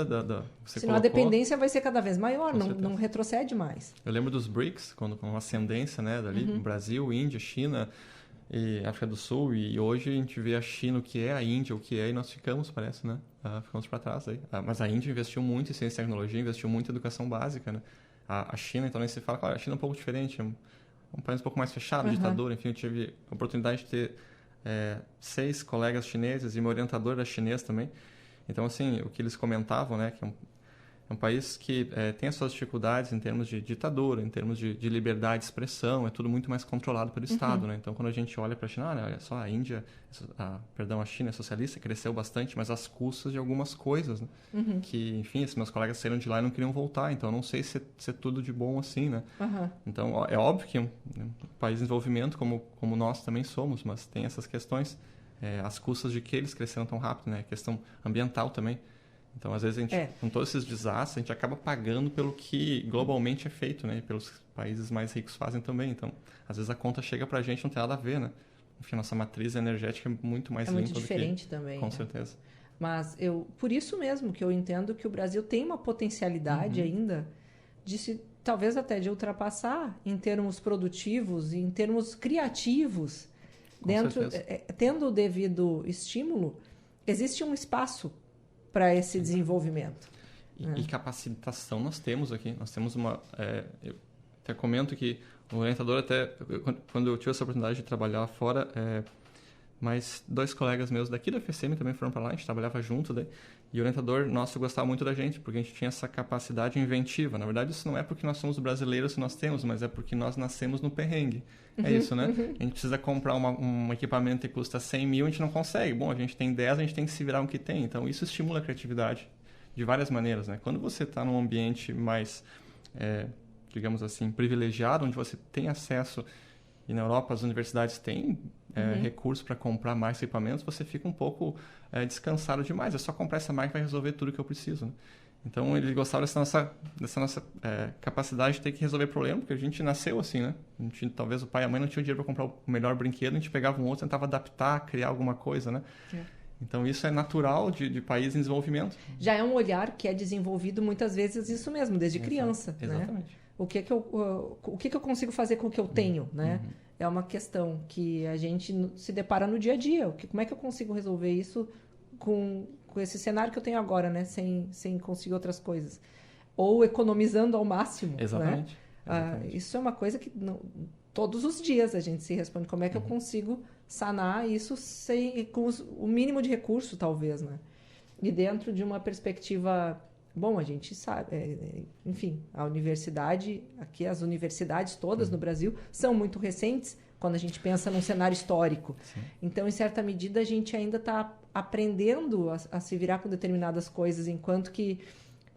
você senão a dependência vai ser cada vez maior, não retrocede mais. Eu lembro dos BRICS, com a ascendência, né, dali, Brasil, Índia, China e África do Sul, e hoje a gente vê a China, o que é, a Índia, o que é, e nós ficamos, parece, né? Ficamos para trás aí. Mas a Índia investiu muito em ciência e tecnologia, investiu muito em educação básica, né? A China, então, nem se fala, claro, a China é um pouco diferente, é um país um pouco mais fechado, ditador, enfim, eu tive a oportunidade de ter 6 colegas chineses e meu orientador era chinês também. Então, assim, o que eles comentavam, né, que é um país que tem as suas dificuldades em termos de ditadura, em termos de liberdade de expressão, é tudo muito mais controlado pelo Estado, né? Então, quando a gente olha para a China, olha só, a China é socialista, cresceu bastante, mas às custas de algumas coisas, né? Que, enfim, esses meus colegas saíram de lá e não queriam voltar, então não sei se é tudo de bom assim, né? Então, é óbvio que um país em desenvolvimento, como nós também somos, mas tem essas questões, às custas de que eles cresceram tão rápido, né? A questão ambiental também. Então, às vezes, a gente, com todos esses desastres, a gente acaba pagando pelo que globalmente é feito, né? E pelos países mais ricos fazem também. Então, às vezes a conta chega pra gente e não tem nada a ver, né? Enfim, a nossa matriz energética é muito mais limpa do que... É muito diferente também. Com certeza. Mas por isso mesmo que eu entendo que o Brasil tem uma potencialidade ainda de talvez até de ultrapassar em termos produtivos, em termos criativos. Tendo o devido estímulo, existe um espaço para esse desenvolvimento. E capacitação nós temos aqui. Nós temos eu até comento que o orientador, quando eu tive essa oportunidade de trabalhar lá fora, mais 2 colegas meus daqui da FSM também foram para lá, a gente trabalhava junto, e o orientador nosso gostava muito da gente, porque a gente tinha essa capacidade inventiva. Na verdade, isso não é porque nós somos brasileiros que nós temos, mas é porque nós nascemos no perrengue. É isso, né? A gente precisa comprar um equipamento que custa 100 mil, a gente não consegue. Bom, a gente tem 10, a gente tem que se virar o que tem. Então, isso estimula a criatividade de várias maneiras, né? Quando você está num ambiente mais, digamos assim, privilegiado, onde você tem acesso, e na Europa as universidades têm recursos para comprar mais equipamentos, você fica um pouco descansado demais. É só comprar essa máquina que vai resolver tudo que eu preciso, né? Então, ele gostava dessa nossa capacidade de ter que resolver problema, porque a gente nasceu assim, né? Talvez o pai e a mãe não tinham dinheiro para comprar o melhor brinquedo, a gente pegava um outro, tentava adaptar, criar alguma coisa, né? Então, isso é natural de país em desenvolvimento. Já é um olhar que é desenvolvido muitas vezes isso mesmo, desde criança. Exatamente. Né? O que que eu consigo fazer com o que eu tenho, né? É uma questão que a gente se depara no dia a dia. Como é que eu consigo resolver isso com esse cenário que eu tenho agora, né? Sem conseguir outras coisas. Ou economizando ao máximo. Exatamente. Né? Isso é uma coisa que todos os dias a gente se responde. Como é que eu consigo sanar isso com o mínimo de recurso, talvez, né? E dentro de uma perspectiva... Bom, a gente sabe... enfim, a universidade... Aqui, as universidades todas no Brasil são muito recentes quando a gente pensa num cenário histórico. Sim. Então, em certa medida, a gente ainda está aprendendo a se virar com determinadas coisas, enquanto que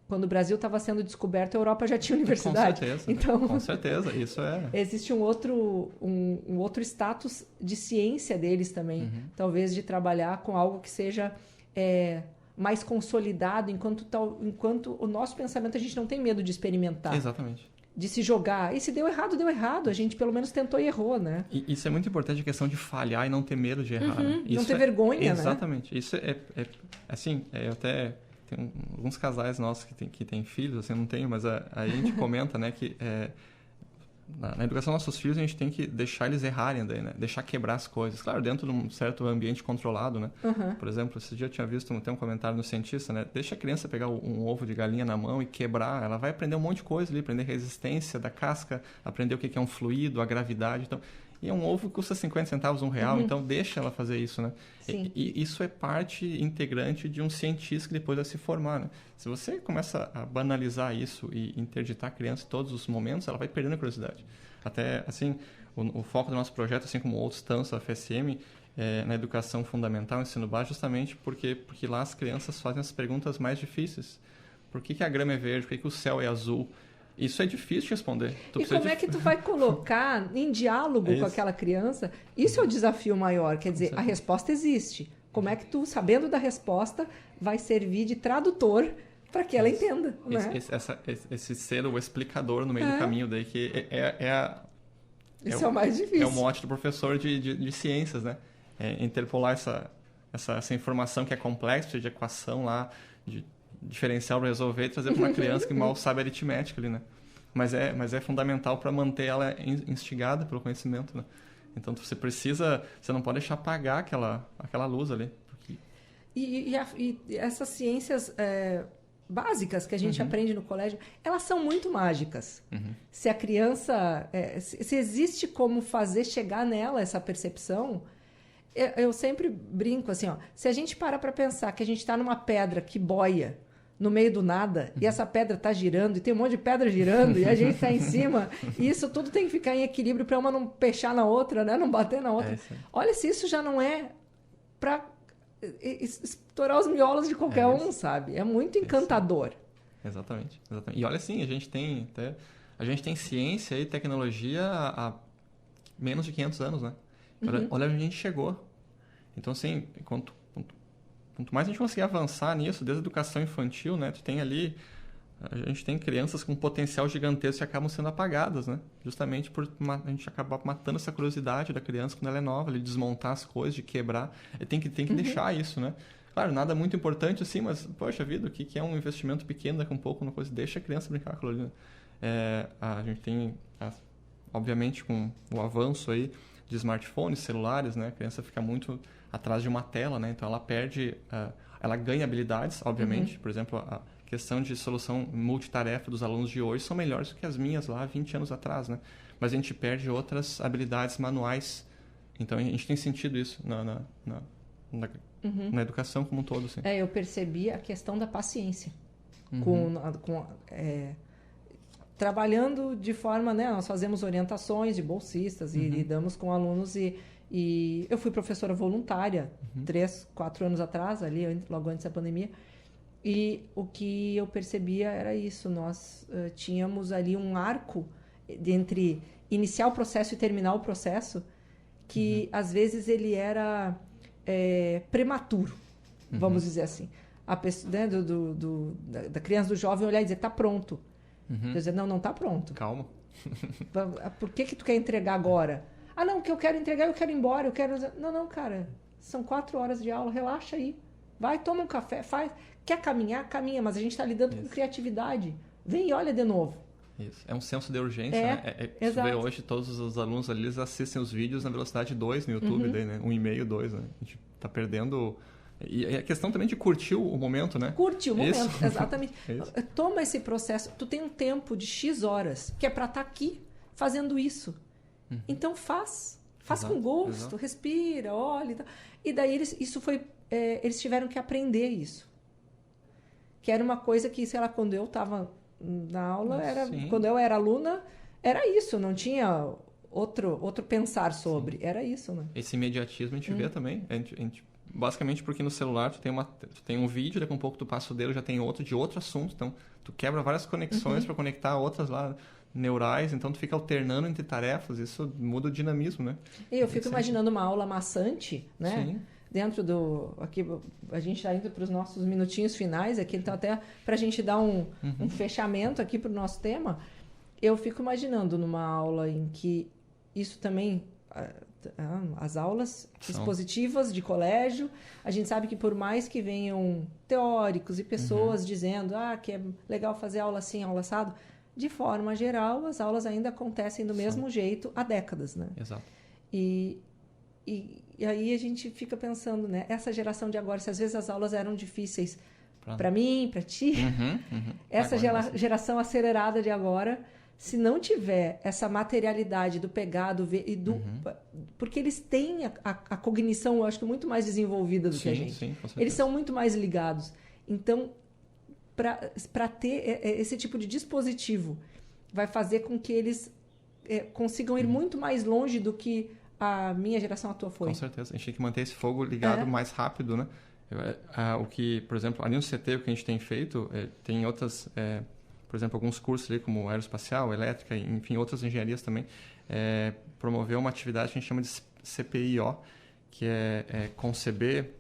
quando o Brasil estava sendo descoberto, a Europa já tinha universidade. Com certeza. Então, com certeza. Isso é... Existe um outro status de ciência deles também. Talvez de trabalhar com algo que seja mais consolidado, enquanto o nosso pensamento a gente não tem medo de experimentar. Exatamente. De se jogar. E se deu errado, deu errado. A gente pelo menos tentou e errou, né? E isso é muito importante, a questão de falhar e não ter medo de errar. Não ter vergonha, exatamente. Né? Isso assim, eu até... Tem alguns casais nossos que têm filhos, assim, eu não tenho, mas aí a gente comenta, né, que na educação dos nossos filhos a gente tem que deixar eles errarem daí, né? Deixar quebrar as coisas. Claro, dentro de um certo ambiente controlado, né? Por exemplo, esse dia eu tinha visto um comentário no cientista, né? Deixa a criança pegar um ovo de galinha na mão e quebrar. Ela vai aprender um monte de coisa ali, aprender resistência da casca, aprender o que é um fluido, a gravidade. Então, e um ovo custa 50 centavos, R$1, então deixa ela fazer isso, né? E isso é parte integrante de um cientista que depois vai se formar, né? Se você começa a banalizar isso e interditar a criança em todos os momentos, ela vai perdendo a curiosidade. Até, assim, o foco do nosso projeto, assim como outros tantos da FSM, é na educação fundamental, ensino básico, justamente porque lá as crianças fazem as perguntas mais difíceis. Por que a grama é verde? Por que o céu é azul? Isso é difícil de responder. E como é que tu vai colocar em diálogo com aquela criança? Isso é o desafio maior. Quer dizer, a resposta existe. Como é que tu, sabendo da resposta, vai servir de tradutor para que ela entenda? Né? Esse ser o explicador no meio do caminho daí, que Isso é o mais difícil. É o mote do professor de ciências, né? Interpolar essa informação que é complexa, de equação lá, de diferencial para resolver e trazer para uma criança que mal sabe aritmética ali, né? Mas é fundamental para manter ela instigada pelo conhecimento, né? Então você não pode deixar apagar aquela luz ali. Porque... E essas ciências básicas que a gente aprende no colégio, elas são muito mágicas. Se a criança, se existe como fazer chegar nela essa percepção, eu sempre brinco assim, ó, se a gente para pensar que a gente está numa pedra que boia no meio do nada, e essa pedra está girando, e tem um monte de pedra girando, e a gente está em cima, e isso tudo tem que ficar em equilíbrio para uma não pechar na outra, né? Não bater na outra. Olha, se isso já não é para estourar os miolos de qualquer um, sabe? É muito encantador. Exatamente. E olha assim, a gente tem ciência e tecnologia há menos de 500 anos, né? Olha onde a gente chegou. Então, assim, quanto mais a gente conseguir avançar nisso, desde a educação infantil, né? A gente tem crianças com potencial gigantesco que acabam sendo apagadas, né? Justamente por a gente acabar matando essa curiosidade da criança quando ela é nova, de desmontar as coisas, de quebrar. Tem que deixar isso, né? Claro, nada muito importante assim, mas, poxa vida, o que é um investimento pequeno, daqui a um pouco, uma coisa, deixa a criança brincar com aquilo ali, né? A gente tem, obviamente, com o avanço aí de smartphones, celulares, né? A criança fica muito atrás de uma tela, né? Então ela ela ganha habilidades, obviamente. Por exemplo, a questão de solução multitarefa dos alunos de hoje são melhores do que as minhas lá 20 anos atrás, né? Mas a gente perde outras habilidades manuais. Então a gente tem sentido isso na educação como um todo, assim. Eu percebi a questão da paciência. Trabalhando de forma, né? Nós fazemos orientações de bolsistas e lidamos com alunos e eu fui professora voluntária 3, 4 anos atrás, logo antes da pandemia, e o que eu percebia era isso, nós tínhamos ali um arco entre iniciar o processo e terminar o processo, que às vezes ele era prematuro, vamos dizer assim. A pessoa, né, da criança, do jovem olhar e dizer, está pronto. Quer dizer, não está pronto. Calma. Por que tu quer entregar agora? Ah, não, o que eu quero entregar, eu quero ir embora, eu quero... Não, cara, São 4 horas de aula, relaxa aí. Vai, toma um café, faz. Quer caminhar? Caminha, mas a gente está lidando com criatividade. Vem e olha de novo. Isso. É um senso de urgência, né? Você vê hoje, todos os alunos ali, eles assistem os vídeos na velocidade 2 no YouTube, daí, né? 1,5, 2, né? A gente tá perdendo... E a questão também de curtir o momento, né? Curtir o momento, Isso. exatamente. Isso. Toma esse processo. Tu tem um tempo de X horas, que é para estar aqui fazendo isso. Então faz. Faz com gosto, respira, olha e tal. E daí eles tiveram que aprender isso. Que era uma coisa que, sei lá, quando eu estava na aula, quando eu era aluna, era isso, não tinha outro pensar sobre. Era isso, né? Esse imediatismo a gente vê também. A gente, basicamente porque no celular tu tem um vídeo, daqui a um pouco tu passa o dedo, já tem outro de outro assunto. Então, tu quebra várias conexões para conectar outras lá neurais. Então, tu fica alternando entre tarefas. Isso muda o dinamismo, né? E eu fico imaginando uma aula maçante, né? Sim. Dentro do... Aqui, a gente está indo para os nossos minutinhos finais aqui, então até para a gente dar um fechamento aqui para o nosso tema, eu fico imaginando numa aula em que isso também... As aulas expositivas de colégio, a gente sabe que por mais que venham teóricos e pessoas dizendo que é legal fazer aula assim, aula assado, de forma geral, as aulas ainda acontecem do mesmo jeito há décadas, né? Exato. E aí a gente fica pensando, né? Essa geração de agora, se às vezes as aulas eram difíceis para mim, para ti, essa geração acelerada de agora, se não tiver essa materialidade do pegar, do ver, porque eles têm a cognição, eu acho que muito mais desenvolvida do que a gente. Sim, com certeza. Eles são muito mais ligados. Então, para ter esse tipo de dispositivo, vai fazer com que eles consigam ir muito mais longe do que a minha geração atual foi. Com certeza. A gente tem que manter esse fogo ligado mais rápido, né? O que, por exemplo, ali no CT, o que a gente tem feito, tem outras... por exemplo, alguns cursos ali como aeroespacial, elétrica, enfim, outras engenharias também, promoveu uma atividade que a gente chama de CPIO, que é conceber,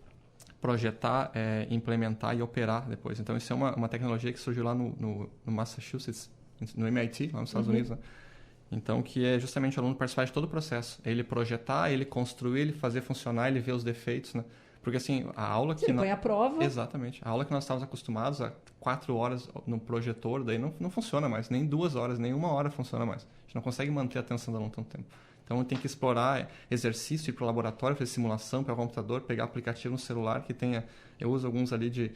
projetar, implementar e operar depois. Então, isso é uma tecnologia que surgiu lá no Massachusetts, no MIT, lá nos Estados Unidos, né? Então, que é justamente o aluno participar de todo o processo. Ele projetar, ele construir, ele fazer funcionar, ele ver os defeitos, né? Porque, assim, a aula que... Você põe a prova. Exatamente. A aula que nós estávamos acostumados a 4 horas no projetor, daí não funciona mais. Nem 2 horas, nem 1 hora funciona mais. A gente não consegue manter a atenção do aluno tanto tempo. Então, tem que explorar exercício, ir para o laboratório, fazer simulação para o computador, pegar aplicativo no celular que tenha... Eu uso alguns ali de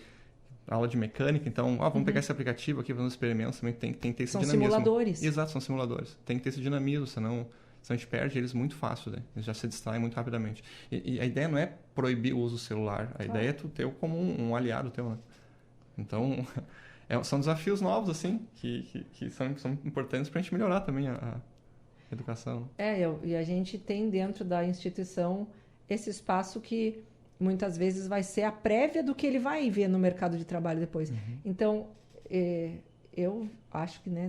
aula de mecânica, então, vamos pegar esse aplicativo aqui, fazer uns experimentos, também tem que ter esse dinamismo. São simuladores. Exato, são simuladores. Tem que ter esse dinamismo, senão a gente perde eles muito fácil, né? Eles já se distraem muito rapidamente. E a ideia não é proibir o uso do celular, a ideia é tu ter como um aliado teu, né? Então, são desafios novos, assim, que são importantes para a gente melhorar também a educação. E a gente tem dentro da instituição esse espaço que muitas vezes vai ser a prévia do que ele vai ver no mercado de trabalho depois. Então, eu acho que, né,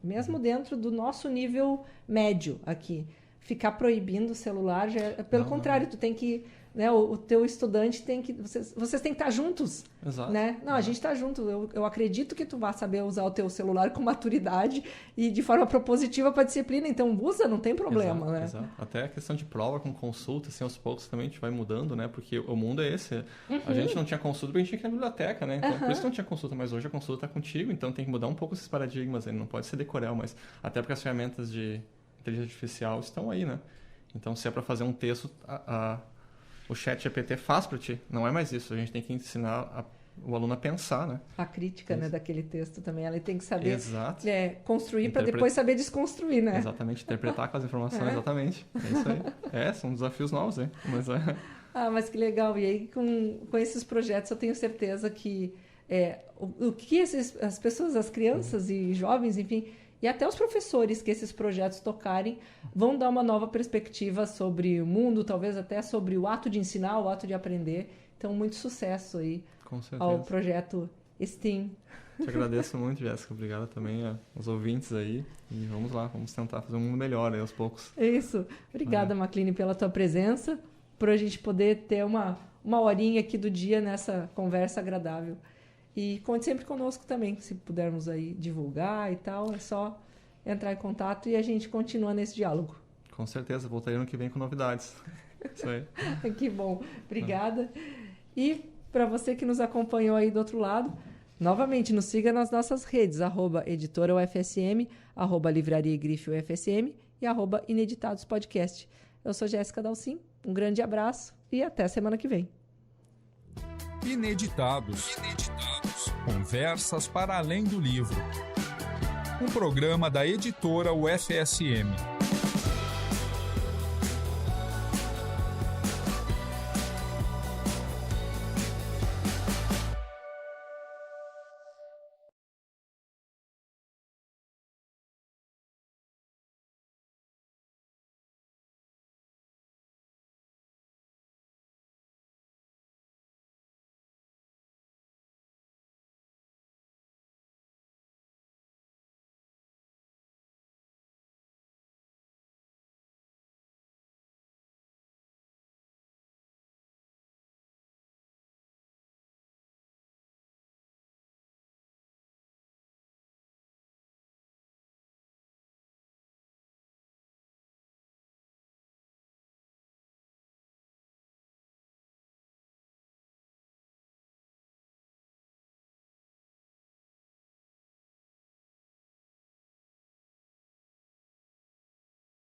mesmo dentro do nosso nível médio aqui, ficar proibindo o celular, pelo contrário, tu tem que... Né, o teu estudante tem que... Vocês têm que estar juntos. Exato. Né? Não, a gente está junto. Eu acredito que tu vai saber usar o teu celular com maturidade e de forma propositiva para a disciplina. Então, usa, não tem problema. Exato, né? Exato. Até a questão de prova com consulta, assim, aos poucos também a gente vai mudando, né? Porque o mundo é esse. A gente não tinha consulta porque a gente tinha que ir na biblioteca, né? Então, por isso que não tinha consulta. Mas hoje a consulta está contigo, então tem que mudar um pouco esses paradigmas. Não pode ser decorel, mas até porque as ferramentas de inteligência artificial estão aí, né? Então, se é para fazer um texto... O chat GPT faz para ti, não é mais isso. A gente tem que ensinar o aluno a pensar, né? A crítica, né, daquele texto também. Ela tem que saber construir para depois saber desconstruir, né? Exatamente, interpretar com as informações, exatamente. É isso aí. São desafios novos, hein? Mas que legal. E aí, com esses projetos, eu tenho certeza que o que as pessoas, as crianças e jovens, enfim... E até os professores que esses projetos tocarem vão dar uma nova perspectiva sobre o mundo, talvez até sobre o ato de ensinar, o ato de aprender. Então, muito sucesso aí ao projeto STEAM. Te agradeço muito, Jéssica. Obrigado também aos ouvintes aí. E vamos lá, vamos tentar fazer um mundo melhor aí aos poucos. É isso. Obrigada, Macline, pela tua presença, por a gente poder ter uma horinha aqui do dia nessa conversa agradável. E conte sempre conosco também, se pudermos aí divulgar e tal, é só entrar em contato e a gente continua nesse diálogo. Com certeza, voltarei ano que vem com novidades. Isso aí. Que bom. Obrigada. E para você que nos acompanhou aí do outro lado, novamente, nos siga nas nossas redes, @editora_UFSM, @livraria e grife UFSM e @ineditadospodcast. Eu sou Jéssica Dalcin, um grande abraço e até semana que vem. Ineditados. Conversas para além do livro. Um programa da editora UFSM.